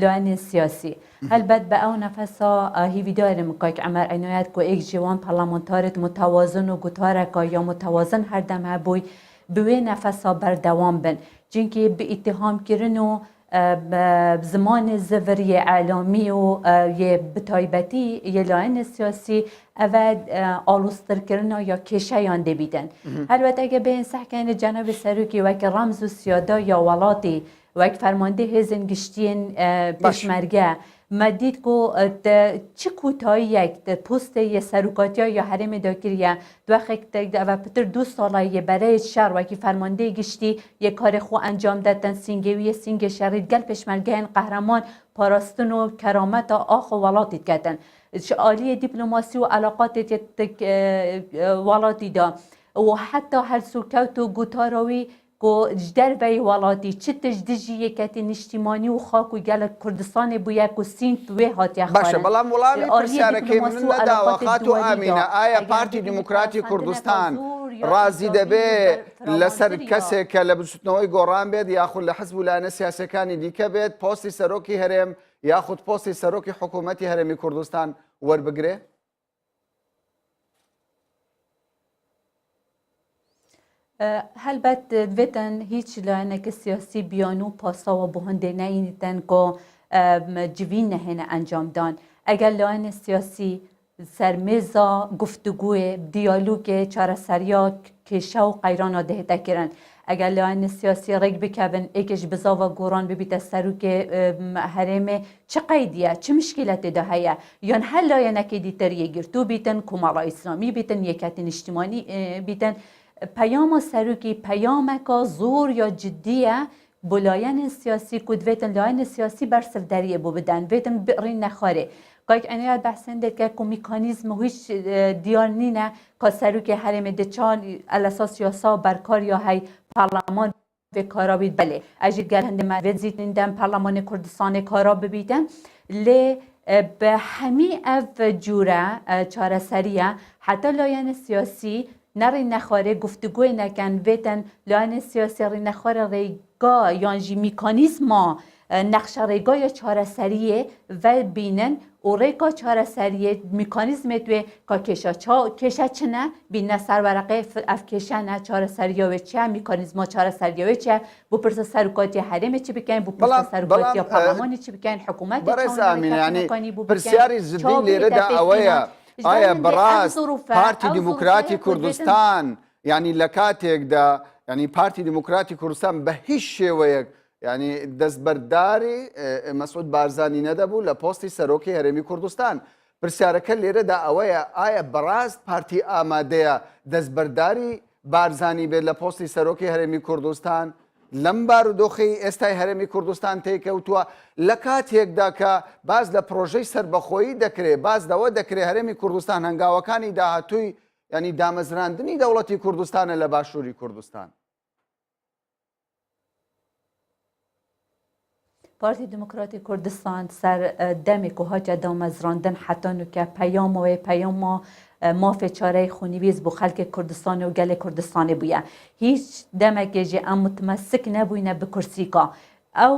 لایەن سیاسی هەلبەت بە ئەو نەفەسا هیویدارم کاک عەمەر عنایەت کو ئێک جوان پەرلەمانتارێت متەوازن و گوتارەکە یا متەوازن هەردەم هەبووی بوێ نەفەسا بەردەوام بن چونکی بە ئیتیهامکردن و زمان زڤریە ئەعلامی و بتایبەتی یە لایەنە سیاسی ئەvە ئاڵوسترکردنا یا کێشەیان دەبیدن هەلبەت ئەگە بێن سەحکەنە جەناب سەرۆکی وەک ڕەمز و سیادا یا وڵاتی وەک فەرماندەی هێزن گشتیên پێشمەرگە مدید کو چی کوتاهیەک پۆستێ سەرۆکاتیە یا هەرێمێ داکiriye دوخێک و پتر 2 ساڵایە بەرەی شەر وەکی فەرماندەی گشتی یە کارێ خۆ ئەنجام دەدەن سینگەویە سینگە شەڕیت گەل پێشمەرگەیان قەهرەمان پاراستن و کەرامەتە ئاخ و وڵاتیت کەتن عالیە دیپلۆماسی و علاقاتێت وڵاتی دا و حتا هەلسوکەوت و گوتاراوی دەربەی وڵاتی چ تژدژی یەکەتی نیشتیمانی و خاک و گەلە کوردستانی بووە و سین وێ هاتیە باشە بەڵام وڵامی پرسیارەکەی من نەداوە خاتو ئامینە ئایا پارتی دیموکراتی کوردستان ڕازی دەبێ لەسەر کەسێک کە لە بچوتنەوەی گۆڕان بێت یاخود لە حزب و لایەنە سیاسەکانی دیکە بێت پۆستی سەرۆکی هەرێم یاخود پۆستی سەرۆکی حکوومەتی هەرێمی کوردستان وەربگرێ؟ هەلبەت دوێتن هیچ لایەنێکی سیاسی بیان و پاساوە بۆ هەندێ نەینتن کۆ جوین نەهێنە ئەنجامدان ئەگەر لایەنە سیاسی سەرمێزا گفتوگوێ دیالوگێ چارەسەریا کێشە و قەیرانە دەهێتەکردن ئەگەر لایەنە سیاسی ڕێک بکەبن ئێکش بزاوە گۆڕان ببیتە سەرۆکێ هەرێمێ چ قەیدیە چ مشکلەتێدا هەیە یان هەر لایەنەکەی دیتەریە گرتو بیتن کۆمەڵە ئیسلامی بیتن یەکەتی نیشتیمانی بیتن پیام سەرۆکی پیامەکە زۆر یا جدیە بۆ لایەن سیاسی کو دوێتن لایەن سیاسی بەرسەردەریە بۆ بدەن بێتن بڕین نەخوارێ کاک عنایەت بەحسن دەکە کو میکانیزم هیچ دیار نینە کە سەرۆکی هەرێمێ دەچان ئەلەساس یاسا بەرکار یا هەی پەرلەمان بێ کارا بیت بەلێ ئەژی گەل هەندێ مەرێت زیتنیدەن پەرلەمانی کوردستانی کارا ببیتن لێ بە هەمی ئەv جوورە چارەسەریە حتا لایەن سیاسی نری نخواره گفتگوی نکن ویتن لایەن سیاسی ری نخواره ریگا یانجی میکانیزما نقشه ریگای چارەسەریە و بینن و ریگا چارەسەریە میکانیزمێت وێ کا کێشە چنە بینە سەربەرەقەی ئەف کێشانە چارەسەریەوە چیە میکانیزما چارەسەریەوە چیە بۆ پرسە سەرکاتی هەرێمێ چی بکەین بۆ پرسە سەرکاتی پەرلەمانی چی بکەین حکوومەتی بەڕێز ئامینە ینی پرسیاری زدی لێرەدا ئەوەیە ئایا بەڕاست پارتی دیموکراتی کوردستان ینی لە کاتێکدا ینی پارتی دیموکراتی کوردستان بە هیچ شێوەیەک ینی دەستبەرداری مەسعود بارزانی نەدەبوو لە پۆستی سەرۆکی هەرێمی کوردستان. پرسیارەکە لێرەدا ئەوەیە ئایا بەڕاست پارتی ئامادەیە دەستبەرداری بارزانی بێت لە پۆستی سەرۆکی هەرێمی کوردستان لەم بارودۆخی ئێستای هەرێمی کوردستان تێکەوتووە لە کاتێکدا کە باز لە پرۆژەی سربەخۆیی دەکرێت باز دەوە دەکرێت هەرێمی کوردستان هەنگاوەکانی داهاتووی ینی دامەزراندنی دەوڵەتی کوردستانە لە باشووری کوردستان. پارتی دموکراتی کوردستان سر دمێک و هاجە دامەزراندن حتانوکە پەیامەوەی پەیاما مافێ چارەی خونیویز بۆ خەڵکی کوردستانی و گەلێ کوردستانی بووە هیچ دەمێکێژی ئەم متمەسک نەبووینە بە کورسیکا ئەو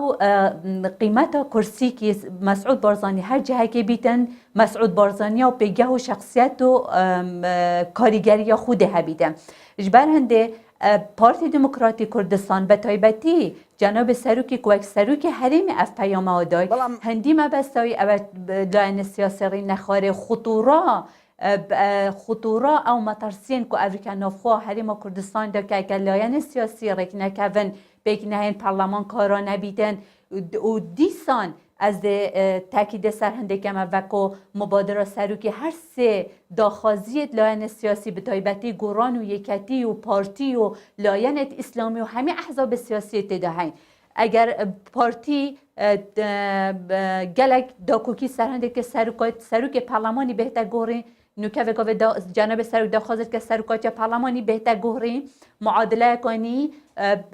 قیمەتە کورسیکی مەسعود بارزانی هەر جەهەکێ بیتن مەسعود بارزانیا و پێگەه و شخصیت و کاریگەریە خودێ هەبیتە ji ber هەندێ پارتی دموکراتی کوردستان بە تایبەتی جناب سەرۆکی وەک سەرۆکی هەرێمی ئەف پەیامەوە دای هەندی مەبەستەوەی ئەوە لایەنە سیاسیڕی نەخوارێ خوتورا ئەو مەتەرسین و ئەڤریکا ناوخوا هەرێمە کوردستان دەکە لایەنە سیاسی ڕێک نەکەون پێک نەهێن پەرلەمان کارا نەبیدن و دیسان از تاکید سر هندکمه وکو مبادره سروکی هر سه داخازیت لاین سیاسی به تایبتی گوران و یکتی و پارتی و لاین اسلامی و همه احزاب سیاسی تداهین اگر پارتی گلک داکوکی سر هندک سروک پارلمانی بهتر گورین نوکه وکاو جناب سروک داخازت که سروکات پارلمانی بهتر گورین معادله کنی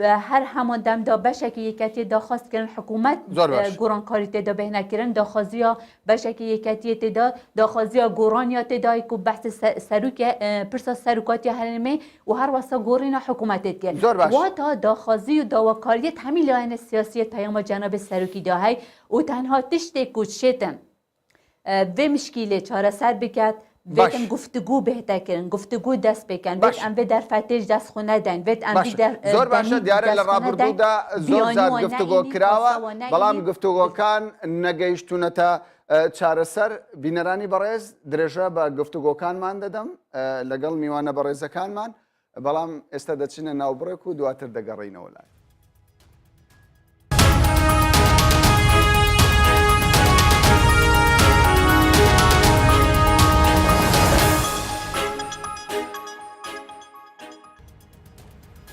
هر همان دم دا بشک یکتی داخواست کردن حکومت گوران کاری تدا به نکردن داخوازیا بشک یکتی تدا داخوازیا گورانیا تدا کو بحث سروک پرسا سروکاتی هرمه و هر واسه گورین حکومت کرد و تا داخوازی و داواکاریت همین لاین سیاسی پیام جناب سروکی داهی و تنها تشت کوچشتن و مشکل چاره سر بکد ویتم گفتگو بهتر کردن گفتگو دست بکن ویت ام در فتیش دست خونه دن ویت ام در زور باشه دیاره لرابردودا زور زاد گفتگو کراوه بلام گفتگو کان نگیشتونه تا چاره سر بینرانی برایز درجه با گفتگو کان من دادم لگل میوانه برایز کان من بلام استادتشین ناوبرکو دواتر دگرین اولای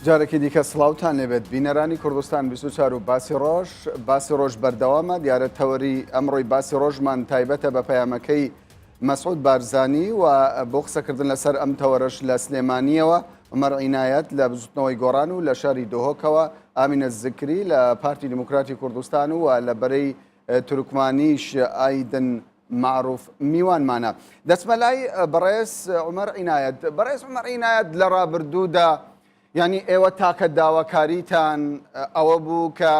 جارێکی دیکە سڵاوتان لێبێت بینەرانی کوردستان 24 و باسی ڕۆژ بەردەوامە دیارە تەوەری ئەمڕۆی باسی ڕۆژمان تایبەتە بە پەیامەکەی مەسعود بارزانی و بۆ قسەکردن لەسەر ئەم تەوەرەش لە سلێمانیەوە عومەر عینایەت لە بزوتنەوەی گۆڕان و لە شاری دۆهۆکەوە ئامینە زکری لە پارتی دیموکراتی کوردستان و لە بەرەی تورکمانیش ئایدن معروف میوانمانە دەچمە لای بەڕێز عومەر عینایەت بەڕێز عومەر عینایەت لە ڕابردوودا یعنی ئێوە تاکە داواکاریتان ئەوە بوو کە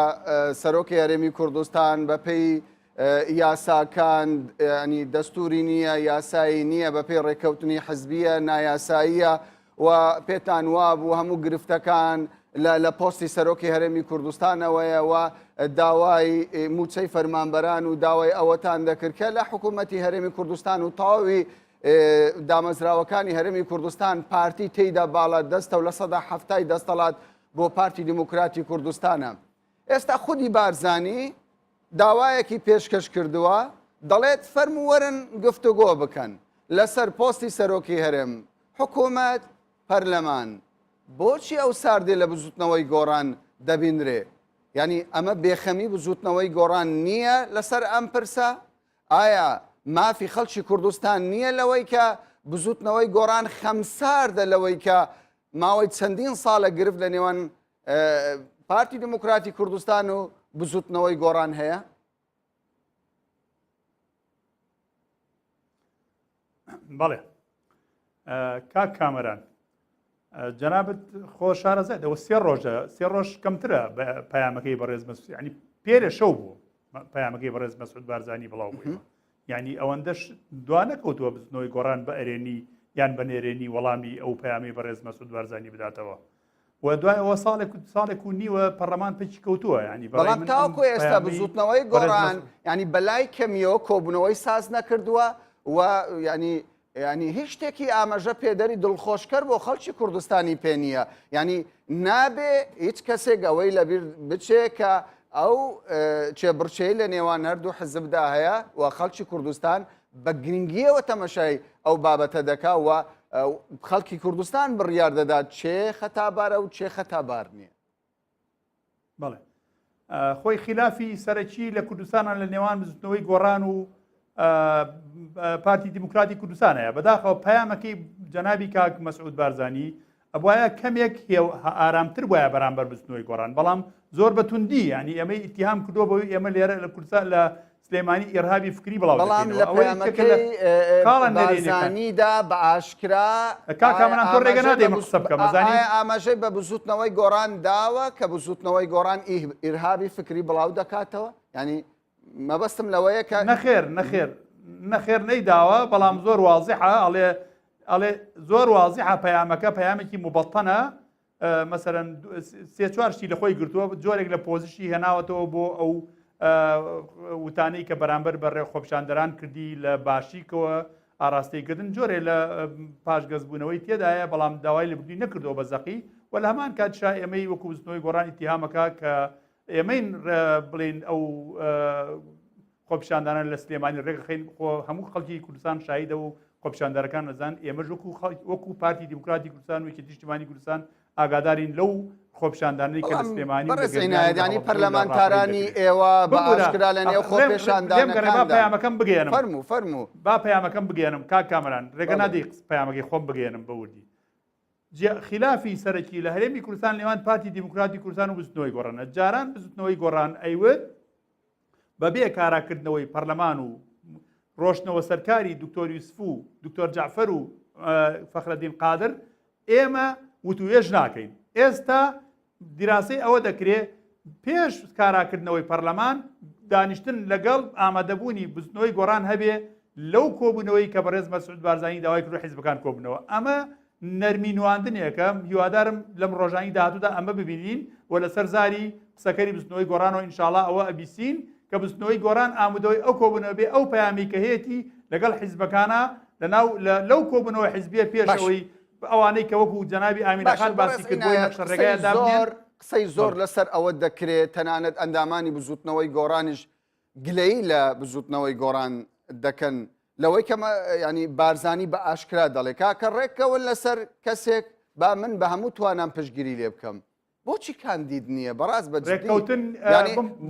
سەرۆکی هەرێمی کوردستان بەپێی یاساکان ینی دەستوری نییە یاسایی نییە بەپێی ڕێکەوتنی حزبیە نایاساییە و پێتان وابوو هەموو گرفتەکان لە پۆستی سەرۆکی هەرێمی کوردستانەوەیە و داوای موچەی فەرمانبەران و داوای ئەوەتان دەکرد کە لە حکوومەتی هەرێمی کوردستان و تەواوی دامەزراوەکانی هەرێمی کوردستان پارتی تێیدا باڵا دەستە و لە سەدا هەفتای دەستەڵات بۆ پارتی دیموکراتی کوردستانە ئێستا خودی بارزانی داوایەکی پێشکەش کردووە دەڵێت فەرمووەرن گفتوگۆ بکەن لەسەر پۆستی سەرۆکی هەرێم حکوومەت پەرلەمان بۆچی ئەو ساردێ لە بزوتنەوەی گۆڕان دەبینرێ ینی ئەمە بێخەمی بزوتنەوەی گۆڕان نییە لەسەر ئەم پرسە ئایا مافی خەڵکی کوردستان نییە لەوەی کە بزوتنەوەی گۆڕان خەمساردە لەوەی کە ماوەی چەندین ساڵە گرفت لە نێوان پارتی دموکراتی کوردستان و بزوتنەوەی گۆڕان هەیە؟ بەڵێ کاک کامەران جەنابەت خۆشارەزای ئەوە سێ ڕۆژە سێ ڕۆژ کەمترە پەیامەکەی بەڕێز مەسعود ینی پێرە شەو بوو پەیامەکەی بەڕێز مەسعود بارزانی بڵاو بوویەوە یعنی ئەوەندەش دوا نەکەوتووە بزنەوەی گۆڕان بە ئەرێنی یان بە نێرێنی وەڵامی ئەو پەیامی بەڕێز مەسعود بارزانی بداتەوە و دوای ئەوە ساڵێک و نیوە پەرلەمان پێکی کەوتووە ینی بەڵام تاوەکو ئێستا بزوتنەوەی گۆڕان ینی بەلای کەمیەوە کۆبوونەوەی ساز نەکردووە و ینی هیچ شتێکی ئاماژە پێدەری دڵخۆشکەر بۆ خەڵکی کوردستانی پێ نییە ینی نابێ هیچ کەسێک ئەوەی لەبیر بچێ کە ئەو چێبڕچەی لە نێوان هەردوو حزبدا هەیە و خەڵکی کوردستان بە گرنگیەوە تەمەشای ئەو بابەتە دەکا و خەڵکی کوردستان بڕیار دەدات چێ خەتابارە و چێ خەتابار نییە. بەڵێ خۆی خلافی سەرەکی لە کوردستانە لە نێوان بزوتنەوەی گۆڕان و پارتی دیموکراتی کوردستان هەیە بەداخەوە پەیامەکەی جەنابی کاک مەسعود بارزانی ئەبوایە کەمێک ئارامتر وایە بەرامبەر بزوتنەوەی گۆڕان بەڵام زۆر بەتوندی ینی ئەمەی ئیتیهام کردووە بەوەی ئێمە لێرە لە کوردستان لە سلێمانی ئێرهابی فکری بڵاو بەڵام لە پەیامەکەی بارزانیدا بە ئاشکرا کاکامەنان تۆ ڕێگە نادەی قسە بکەم مەزانی ئاماژەی بە بزوتنەوەی گۆڕان داوە کە بزوتنەوەی گۆڕان ئیرهابی فکری بڵاو دەکاتەوە ینی مەبەستم لەوەیە کە نەخێر نەیداوە بەڵام زۆر وازیحە ئەڵێ زۆر وازیحە پەیامەکە پەیامێکی مبەتەنە مەسەرەن سێ چوارشتی لە خۆی گرتووە جۆرێک لە پۆزیشی هێناوەتەوە بۆ ئەو وتانەی کە بەرامبەر بەڕێ خۆپشاندەران کردی لە باشیکەوە ئاراستەیکردن جۆرێ لە پاشگەزبوونەوەی تێدایە بەڵام داوای لە بردی نەکردەوە بە زەقی و لە هەمان کاتشا ئێمەی وەکو بزنەوەی گۆڕان ئیتیهامەکە کە ئێمەین بڵێن ئەو خۆپشاندانە لە سلێمانی ڕێگەخین هەموو خەڵکی کوردستان شاهیدە و خۆپشاندەرەکان نەزان ئێمەش وەکو پارتی دیموکراتی کوردستان و یەکێتی نیشتیمانی کوردستان ئاگادارین لەو خۆپشاندانەی کە لە سلێمانی ینی پەرلەمانتارانی ئێوە بە ئاشکرا لە نێو خۆپێشاندانەکان پەیامەکەم بگەێنم فەرموو با پەیامەکەم بگەێنم کاک کامەران ڕێگە نادەی پەیامەکەی خۆم بگەێنم بە وردی خلافی سەرەکی لە هەرێمی کوردستان لێوان پارتی دیموکراتی کوردستان و بزوتنەوەی گۆڕانە جاران بزوتنەوەی گۆڕان ئەیوت بەبێ کاراکردنەوەی پەرلەمان و ڕۆشنەوە سەرکاری دکتۆر یوسف و دکتۆر جعفەر و فەخرەدین قادر ئێمە وتوێژ ناکەین ئێستا دیراسی ئەوە دەکرێت پێش کاراکردنەوەی پەرلەمان دانیشتن لەگەڵ ئامادەبوونی بزوتنەوەی گۆڕان هەبێ لەو کۆبوونەوەی کە بەڕێز مەسعود بارزانی داوای کرد حیزبەکان کۆبنەوە ئەمە نەرمی نواندنێکم هیوادارم لەم ڕۆژانی داهاتوودا ئەمە ببینین و لەسەر زاری قسەکەری بزوتنەوەی گۆڕانەوە ئینشاڵڵا ئەوە ئەبیسین کە بزوتنەوەی گۆڕان ئامادەوەی ئەو کۆبوونەوە بێ ئەو پەیامی کە هەیەی لەگەڵ حیزبەکانە لەو کۆبوونەوە حیزبیە پێشەوەی ئەوانەی کە وەکو جەنابی ئامینەخان باسی کردبووی نەخشە ڕێگایە دابنێن قسەی زۆر لەسەر ئەوە دەکرێت تەنانەت ئەندامانی بزوتنەوەی گۆڕانیش گلەیی لە بزوتنەوەی گۆڕان دەکەن لەوەی کەمە ینی بارزانی بە ئاشکرا دەڵێ کاکە ڕێکەوە لەسەر کەسێک با من بە هەموو توانم پشتگیری لێ بکەم بۆچی کاندید نییە بەڕاست بە ڕێککەوتن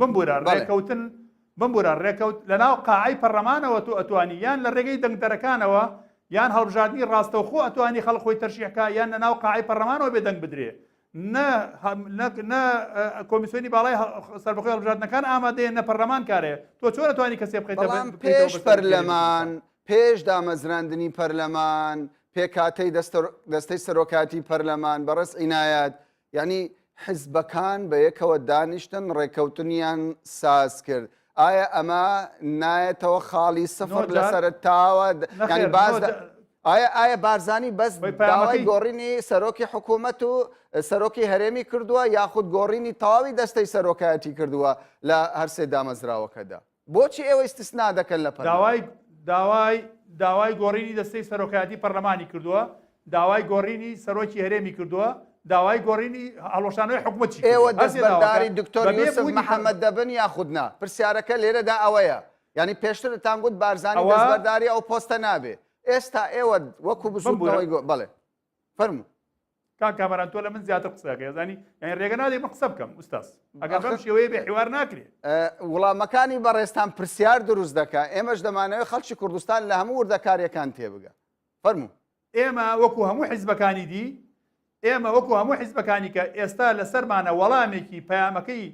بمبورە ڕێککەوتن بمبورە ڕێکەوت لە ناو قاعی پەرلەمانەوە تو ئەتوانی یان لە ڕێگەی دەنگدەرەکانەوە یان هەڵبژاردننی ڕاستەوخۆ ئەتوانی خەڵک خۆی تەرشیحکە یان لە ناو قاعی پەرلەمانەوە بێ دەنگ بدرێ نە کۆمیسیۆنی باڵای سەربەخۆی هەڵبژاردنەکان ئامادەیە نە پەرلەمان کارێ تۆ چۆن ئەتوانی کەسێ بخەیتە پێش پەرلەمان پێش دامەزراندنی پەرلەمان پێکاتەی دەستەی سەرۆکاتی پەرلەمان بەڕست ئینایەت ینی حزبەکان بە یەکەوە دانیشتن ڕێکەوتنیان ساز کرد ئایا ئەمە نایەتەوە خاڵی سفر لەسەر تاوە ینی باز ئایا بارزانی بەس داوای گۆڕینی سەرۆکی حکوومەت و سەرۆکی هەرێمی کردووە یاخود گۆڕینی تەواوی دەستەی سەرۆکایەتی کردووە لە هەرسێ دامەزراوەکەدا بۆچی ئێوە ئیستیسنا دەکەن لە داوای گۆڕینی دەستەی سەرۆکایەتی پەرلەمانی کردووە داوای گۆڕینی سەرۆکی هەرێمی کردووە داوای گۆڕینی هەڵۆشانەوەی حکوومەتی ئێوە دەستبەرداری دکتۆر یوسف محەممەد دەبن یاخودنا پرسیارەکە لێرەدا ئەوەیە ینی پێشتر تانگوت بارزانی دەستبەرداری ئەو پۆستە نابێ ئێستا ئێوە وەکو بزوتنەوەی بڵێ فەرموو کامەران تۆ لە من زیاتر قسەکە ێزانی یعنی ڕێگە نادێ من قسە بکەم ئوستاس ئەگەر بەم شێوەیە بێ حیوار ناکرێت وڵامەکانی بەڕێستان پرسیار دروست دەکات ئێمەش دەمانەوەی خەڵکی کوردستان لە هەموو وردەکاریەکان تێبگە فەرموو ئێمە وەکو هەموو حیزبەکانی دی ئێمە وەکو هەموو حیزبەکانی کە ئێستا لەسەرمانە وەڵامێکی پەیامەکەی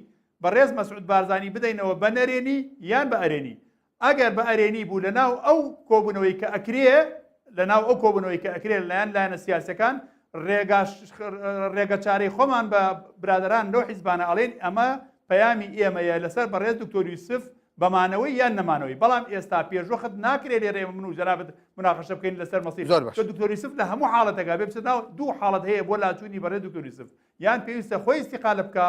بەڕێز مەسعود بارزانی بدەینەوە بە نەرێنی یان بە ئەرێنی ئەگەر بە ئەرێنی بوو لەناو ئەو کۆبوونەوەی کە ئەکرێ لەناو ئەو کۆبوونەوەی کە ئەکرێت لایەن لایەنە سیاسەکان ڕێگە چارەی خۆمان بە برادران لەو حیزبانە ئەڵێن ئەمە پەیامی ئێمەیە لەسەر بەڕێز دکتۆر یوسف بەمانەوەی یان نەمانەوەی بەڵام ئێستا پێشوەخت ناکرێت لێرێ من و جەنابەت مناقەشە بکەین لەسەر مەسیر زۆر باش. دکتۆر یوسف لە هەموو حاڵەتێکا بێ بچێت ناو دوو حاڵەت هەیە بۆ لاچوونی بەڕێ دکتۆر یوسف یان پێویستە خۆی استیقالە بکە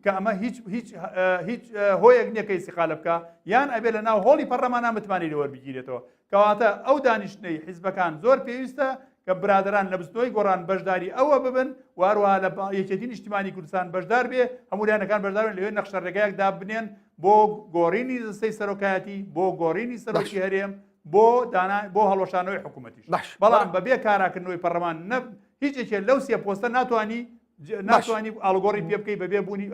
کە ئەمە هیچ هۆیەک نییە کە استیقالە بکە یان ئەبێ لە ناو هۆڵی پەرلەمانە متمانی لەوە بگیرێتەوە کەواتە ئەو دانیشتنەی حیزبەکان زۆر پێویستە کە برادران لە بستنەوەی گۆڕان بەشداری ئەوە ببن واروها لە یەکێتی نیشتیمانی کوردستان بەشدار بێ هەموو لایەنەکان بەشدار بن لەوێ نەخشە ڕێگایەکدا بنێن بۆ گۆڕینی دەستەی سەرۆکایەتی بۆ گۆڕینی سەرۆکی هەرێم بۆ هەڵۆشانەوەی حکوومەتیش بەڵام بەبێ کاراکردنەوەی پەرلەمان هیچێکێ لەو سێ پۆستە ناتوانی ئالگۆڕی پێ بکەی بەبێ بوونی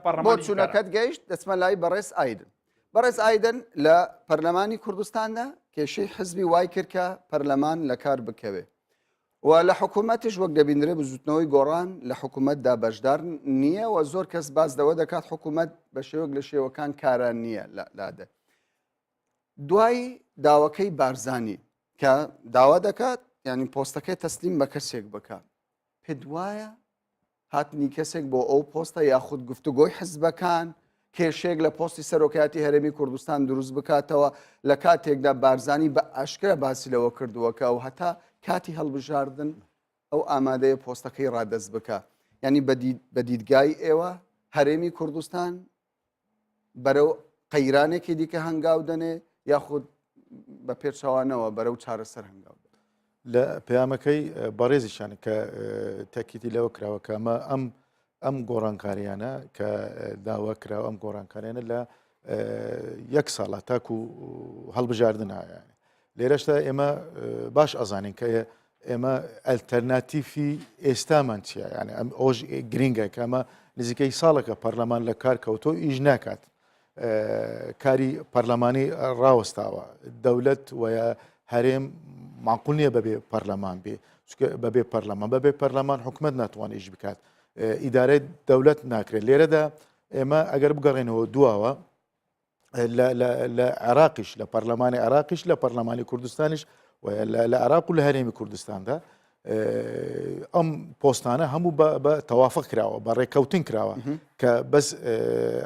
پەرلەمانی بۆ چوونەکەت گەیشت دەچمە لای بەڕێز ئایدن بەڕێز ئایدن لە پەرلەمانی کوردستاندا کێشەی حزبی وای کرد کە پەرلەمان لە کار بکەوێ و لە حکوومەتیش وەک دەبینرێ بزوتنەوەی گۆڕان لە حکوومەتدا بەشدار نییە و زۆر کەس باسدەوە دەکات حکوومەت بە شێوەک لە شێوەکان کاران نییە لادە دوای داواکەی بارزانی کە داوا دەکات ینی پۆستەکەی تەسلیم بە کەسێک بکات پێ دوایە هاتنی کەسێک بۆ ئەو پۆستە یاخود گفتوگۆی حزبەکان کێشێک لە پۆستی سەرۆکایەتی هەرێمی کوردستان دروست بکاتەوە لە کاتێکدا بارزانی بە ئاشکرا باسی لەوە کردووەکە و هەتا کاتی هەڵبژاردن ئەو ئامادەیە پۆستەکەی ڕادەست بکە ینی بە دیدگای ئێوە هەرێمی کوردستان بەرەو قەیرانێکی دیکە هەنگاو دەنێ یاخود بە پێچەوانەوە بەرەو چارەسەر هەنگاو لە پەیامەکەی بەڕێزیشان کە تاکیتی لەوە کراوە کە ئەمە ئەم گۆڕانکاریانە کە داوا کراوە ئەم گۆڕانکاریانە لە یەک ساڵە تاکو هەڵبژاردنایە لێرەشتا ئێمە باش ئەزانین کە ئێمە ئەلتەرناتیفی ئێستامان چیە یعنی ئەم ئۆژ گرینگە کە ئەمە نزیکەی ساڵێکە پەرلەمان لە کار کەوتۆ ئیش ناکات کاری پەرلەمانی ڕاوەستاوە دەولەت وە هەرێم معقول نییە بەبێ پەرلەمان بێ بەبێ پەرلەمان حکومت ناتوانێت ئیش بکات ئیدارەی دەولەت ناکرێت لێرەدا ئێمە ئەگەر بگەڕێنەوە دواوە لە عێراقیش لە پەرلەمانی عێراقیش لە پەرلەمانی کوردستانیش لە عێراق و لە هەرێمی کوردستاندا ئەم پۆستانە هەموو بە تەوافق کراوە بە ڕێککەوتن کراوە کە بەس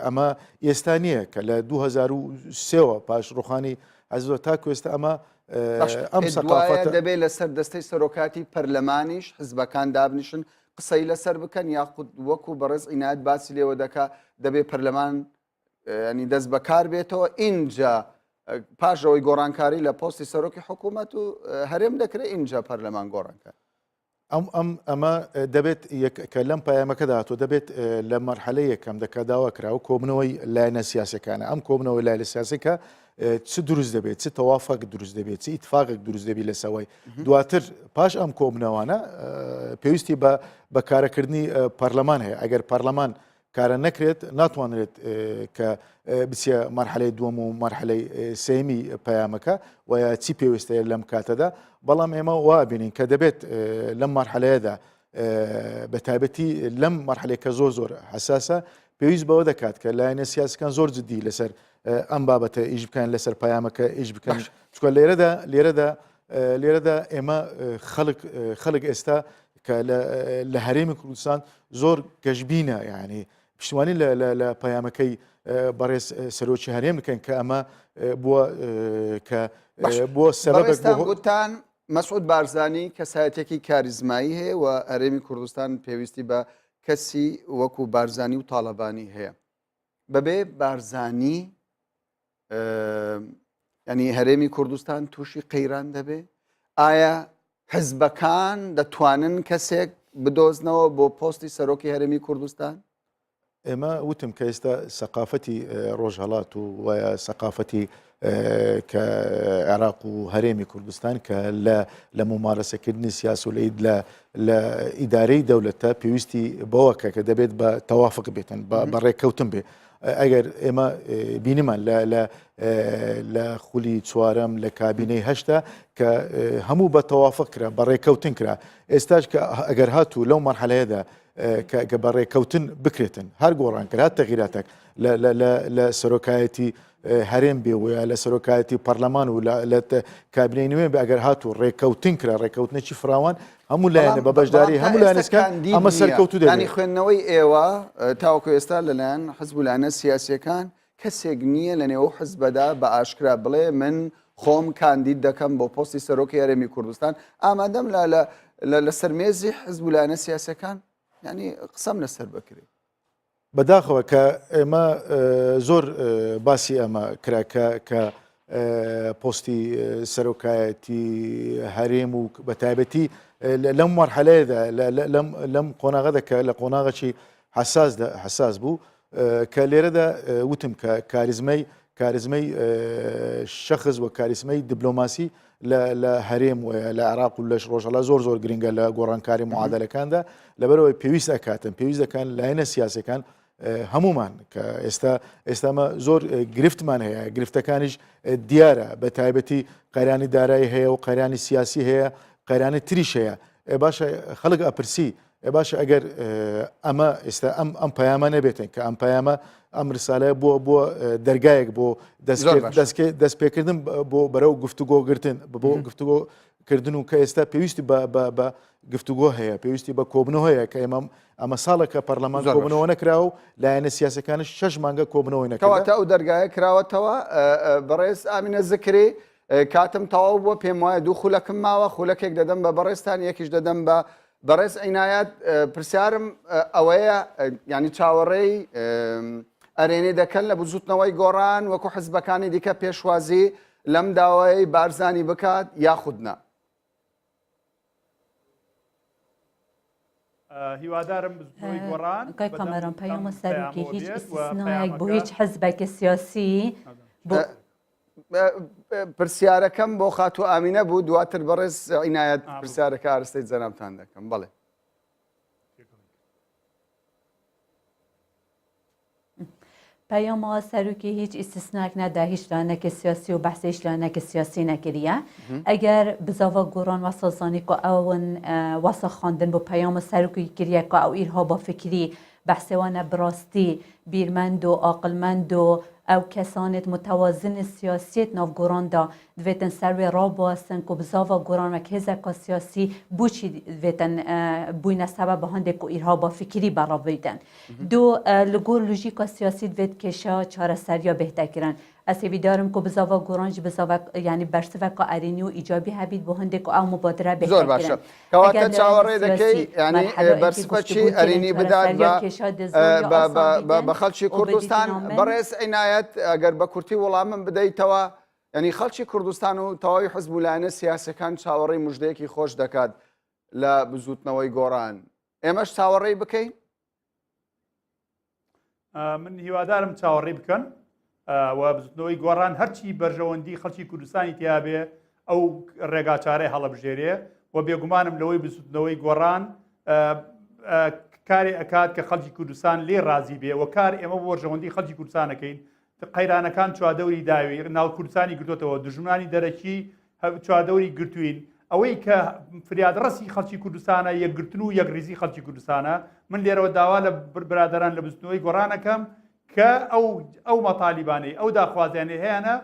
ئەمە ئێستا نییە کە لە 2023ەوە پاش ڕوخانی ئەزۆ تا کوێستا ئەمە ئەم سەقافەتە دەبێت لەسەر دەستەی سەرۆکاتی پەرلەمانیش حزبەکان دابنیشن قسەی لەسەر بکەن یاخود وەکو بەڕێز ئینات باسی لێوە دەکا دەبێت پەرلەمان ینی دەست بەکار بێتەوە اینجا پاشەوەی گۆڕانکاری لە پۆستی سەرۆکی حکوومەت و هەرێم دەکرێت اینجا پەرلەمان گۆڕانکار ئەمە دەبێت کە لەم پایامەکەدا هاتووە دەبێت لە مەرحەلە یەکەم دەکە داوا کراوە کۆبنەوەی لایەنە سیاسەکانە ئەم کۆبنەوەی لایەنە سیاسەکە چ دروست دەبێت چ تەوافەق دروست دەبێت چ ئیتفاقێک دروست دەبێت لەسەوەی دواتر پاش ئەم کۆبنەوانە پێویستی بە کارەکردنی پەرلەمان هەیە ئەگەر پەرلەمان کارە نەکرێت ناتوانرێت کە بچە مەرحەلەی دووەم و مەرحەلەی سێمی پەیامەکە و چی پێویستەیە لەم کاتەدا بەڵام ئێمە وابینین کە دەبێت لەم مەرحەلەیەدا بە تایبەتی لەم مەرحەلێکە زۆر حساسە پێویست بەوە دەکات کە لایەنە سیاسەکان زۆر جددی لەسەر ئەم بابەتە ئیش بکەن لەسەر پەیامەکە ئیش بکەن چکە لێرەدا ئێمە خەڵک ئێستا کە لە هەرێمی کوردستان زۆر گەشببینە یعنی پشتیوانی لە پەیامەکەی بەڕێز سەرۆکی هەرێم بکەن کە ئەمە بۆ سەبەبێک گوتان مەسعود بارزانی کەسایەتێکی کاریزمایی هەیە و هەرێمی کوردستان پێویستی بە کەسی وەکو بارزانی و تاڵەبانی هەیە بەبێ بارزانی ینی هەرێمی کوردستان تووشی قەیران دەبێ ئایا حزبەکان دەتوانن کەسێک بدۆزنەوە بۆ پۆستی سەرۆکی هەرێمی کوردستان ئێمە وتم کە ئێستا سەقافەتی ڕۆژهەڵات و وایە سەقافەتی کە عێراق و هەرێمی کوردستان کە لە ممارەسەکردنی سیاس و لە ئیدارەی دەولەتە پێویستی بەوەکە کە دەبێت بە تەوافق بێتن بە ڕێککەوتن بێ ئەگەر ئێمە بینیمان لە خولی چوارەم لە کابینەی هەشتا کە هەموو بە تەوافق کرا بە ڕێککەوتن کرا ئێستاش کە ئەگەر هاتوو لەو مەرحەلەیەدا کە بە ڕێککەوتن بکرێتن هەر گۆڕانکرا تەغیراتێک لە سەرۆکایەتی هەرێم بێ وە لە سەرۆکایەتی پەرلەمان و لە کابینەی نوێ بە ئەگەر هاتوو ڕێککەوتن کرا ڕێککەوتنێکی فراوان هەموو لایەنە بە بەشداری هەموو لایەنەکان ئەمە سەرکەوتو دەبێت خوێندنەوەی ئێوە تاوەکو ئێستا لەلایەن حزب و لایەنە سیاسیەکان کەسێک نییە لە نێو حزبەدا بە ئاشکرا بڵێ من خۆم کاندید دەکەم بۆ پۆستی سەرۆکی هەرێمی کوردستان ئامادەم لە سەرمێزی حزب و لایەنە سیاسەکان ینی قسەم لەسەر بکرێت. بەداخەوە کە ئێمە زۆر باسی ئەمە کراکە کە پۆستی سەرۆکایەتی هەرێم و بە تایبەتی لەم مەرحەلەیەدا لەم قۆناغەدا کە لە قۆناغەکی حساس بوو کە لێرەدا وتم کە کاریزمەی شەخص و کاریزمەی دیبلۆماسی لە هەرێم وە لە عێراق و لەش ڕۆژهەڵا زۆر گرنگە لە گۆڕانکاری معادلەکاندا لەبەرەوەی پێویست ئەکاتن پێویست دەکەن لایەنە سیاسەکان هەمومان کە ئێستامە زۆر گرفتمان هەیە گرفتەکانیش دیارە بە تایبەتی قەیرانی دارایی هەیە و قەیرانی سیاسی هەیە قەیرانی تریش هەیە باشە خەڵک ئەپرسی باشە ئەگەر ئەمە ئێستا ئەم پەیامە نەبێتن کە ئەم پەیامە ئەم ڕسالەیە بۆ دەرگایەک بۆ دەستپێکردن بۆ بەرەو گفتوگۆگرتن بۆ گفتوگۆکردن و کە ئێستا پێویستی بە گفتوگۆ هەیە پێویستی بە کۆبنەوە هەیە کە ئەمە ساڵێکە پەرلەمان کۆبنەوە نەکراوە و لایەنە سیاسەکانش 6 مانگە کۆبنەوەی نەکراوە تا ئەو دەرگایە کراوەتەوە بەڕێز ئامینە زکری کاتم تەواو بووە پێم وایە دوو خولەکم ماوە خولەکێک دەدەم بە بەڕێستان یەکیش دەدەم بە بەڕێز عینایەت پرسیارم ئەوەیە ینی چاوەڕێی ئەرێنێ دەکەن لە بزوتنەوەی گۆڕان وەکو حزبەکانی دیکە پێشوازی لەم داوای بارزانی بکات یاخودنا. هیوادارم بزوتنەوەی گۆڕان کای کامەران پەیامە سەرۆکی هیچ ئیسtisنایەک بۆ هیچ حزبێکی سیاسی پرسیارەکەم بۆ خاتو ئامینە بوو دواتر بەڕێز عینایەت پرسیارەکە ئارستەی جەنابتان دەکەم بڵێ. پەیامەوە سەرۆکی هیچ ئیسtisناک نەدا هیچ لایەنێکی سیاسی و بەحسی هیچ لایەنێکی سیاسی نەکردیە ئەگەر بزاوە گۆڕان وەسەزانی کە ئەوەن وەسە خواندن بۆ پەیامە سەرۆکی کردیە کە ئەو ئیرهابە فکری بەحسێوانە بڕاستی بیرمەند و عاقلمەند و ئەو کەسانێت متەوازن سیاسیت ناوگۆڕاندا دوێتن سەروێ ڕابواستن و بزاوە گۆڕانوەک هێزێکا سیاسی بچی دوێتن بووینە سەبە بە هەندێک و ئیرهابە فکری بەڕاویدن دو لە گۆر لوژیکا سیاسی دوێت کێشە چارەسەریە بهتەکردن ئەس هێویدارم کە بزاوە گۆڕانج بزاوە ینی بەرسەوەکە ئەرێنی و ئیجابی هەبیت بۆ هەندێک و ئەو مبادرە زۆر باشە کەواتە چاوەڕێ دەکەی ینی بەرسپەچی ئەرێنی بدات بە خەڵکی کوردستان بەڕێز عینایەت ئەگەر بە کورتی وەڵامم بدەیتەوە ینی خەڵکی کوردستان و تەواوی حزب و لایەنە سیاسەکان چاوەڕێی موژدەیەکی خۆش دەکات لە بزوتنەوەی گۆڕان ئێمەش چاوەڕێی بکەین من هیوادارم چاوەڕێی بکەن و بزوتنەوەی گۆڕان هەرچی بەرژەوەندی خەڵکی کوردستانی تیابێ ئەو ڕێگاچارەی هەڵەبژێرێ و بێگومانم لەوەی بزوتنەوەی گۆڕان کاری ئەکات کە خەڵکی کوردستان لێ رازی بێ و کار ئێمە بۆ ڕژەوەندی خەڵکی کوردستانەکەین قەیرانەکان چوادەوری داوی ناو کوردستانی گرتوتەوە دژمنانی دەرەکی چوادەوری گرتوین ئەوەی کە فریادڕەسی خەڵکی کوردستانە یەکگرتن و یەکریزی خەڵکی کوردستانە من لێرەوە داوا لە برادران لە بزوتنەوەی گۆڕانەکەم کە ئەو مەتالیبانەی ئەو داخوازیانێ هەیەە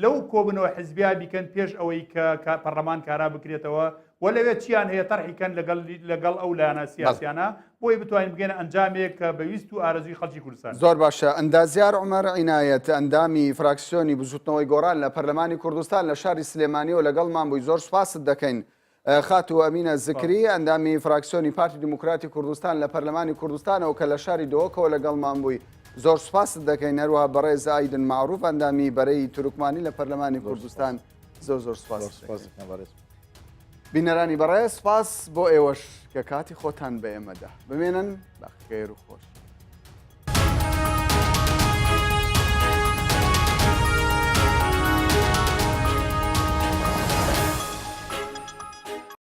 لەو کۆبنەوە حزبیا بیکەن پێش ئەوەی کە پەرلەمان کارا بکرێتەوە و لەوێت چیان هەیە تەرحیکەن لەگەڵ ئەو لایەنە سیاسیانە بۆی بتوانین بگەنە ئەنجامێک کە بەویست و ئارەزوی خەڵکی کوردستان. زۆر باشە ئەندازیار عومەر عینایەت ئەندامی فراکسیۆنی بزوتنەوەی گۆڕان لە پەرلەمانی کوردستان لە شاری سلێمانی و لەگەڵمان بووی زۆر سوپاست دەکەین. خاتو ئەمینە زکری ئەندامی فراکسیۆنی پارتی دیموکراتی کوردستان لە پەرلەمانی کوردستانەوە کە لە شاری دۆکەوە لەگەڵمان بووی زۆر سوپاست دەکەین هەروەها بەڕێز ئایدن معروف ئەندامی بەرەی تورکمانی لە پەرلەمانی کوردستان زۆر سوپاس بینەرانی بەڕێز سوپاس بۆ ئێوەش کە کاتی خۆتان بە ئێمەدا بمێنن بەخێر و خۆش.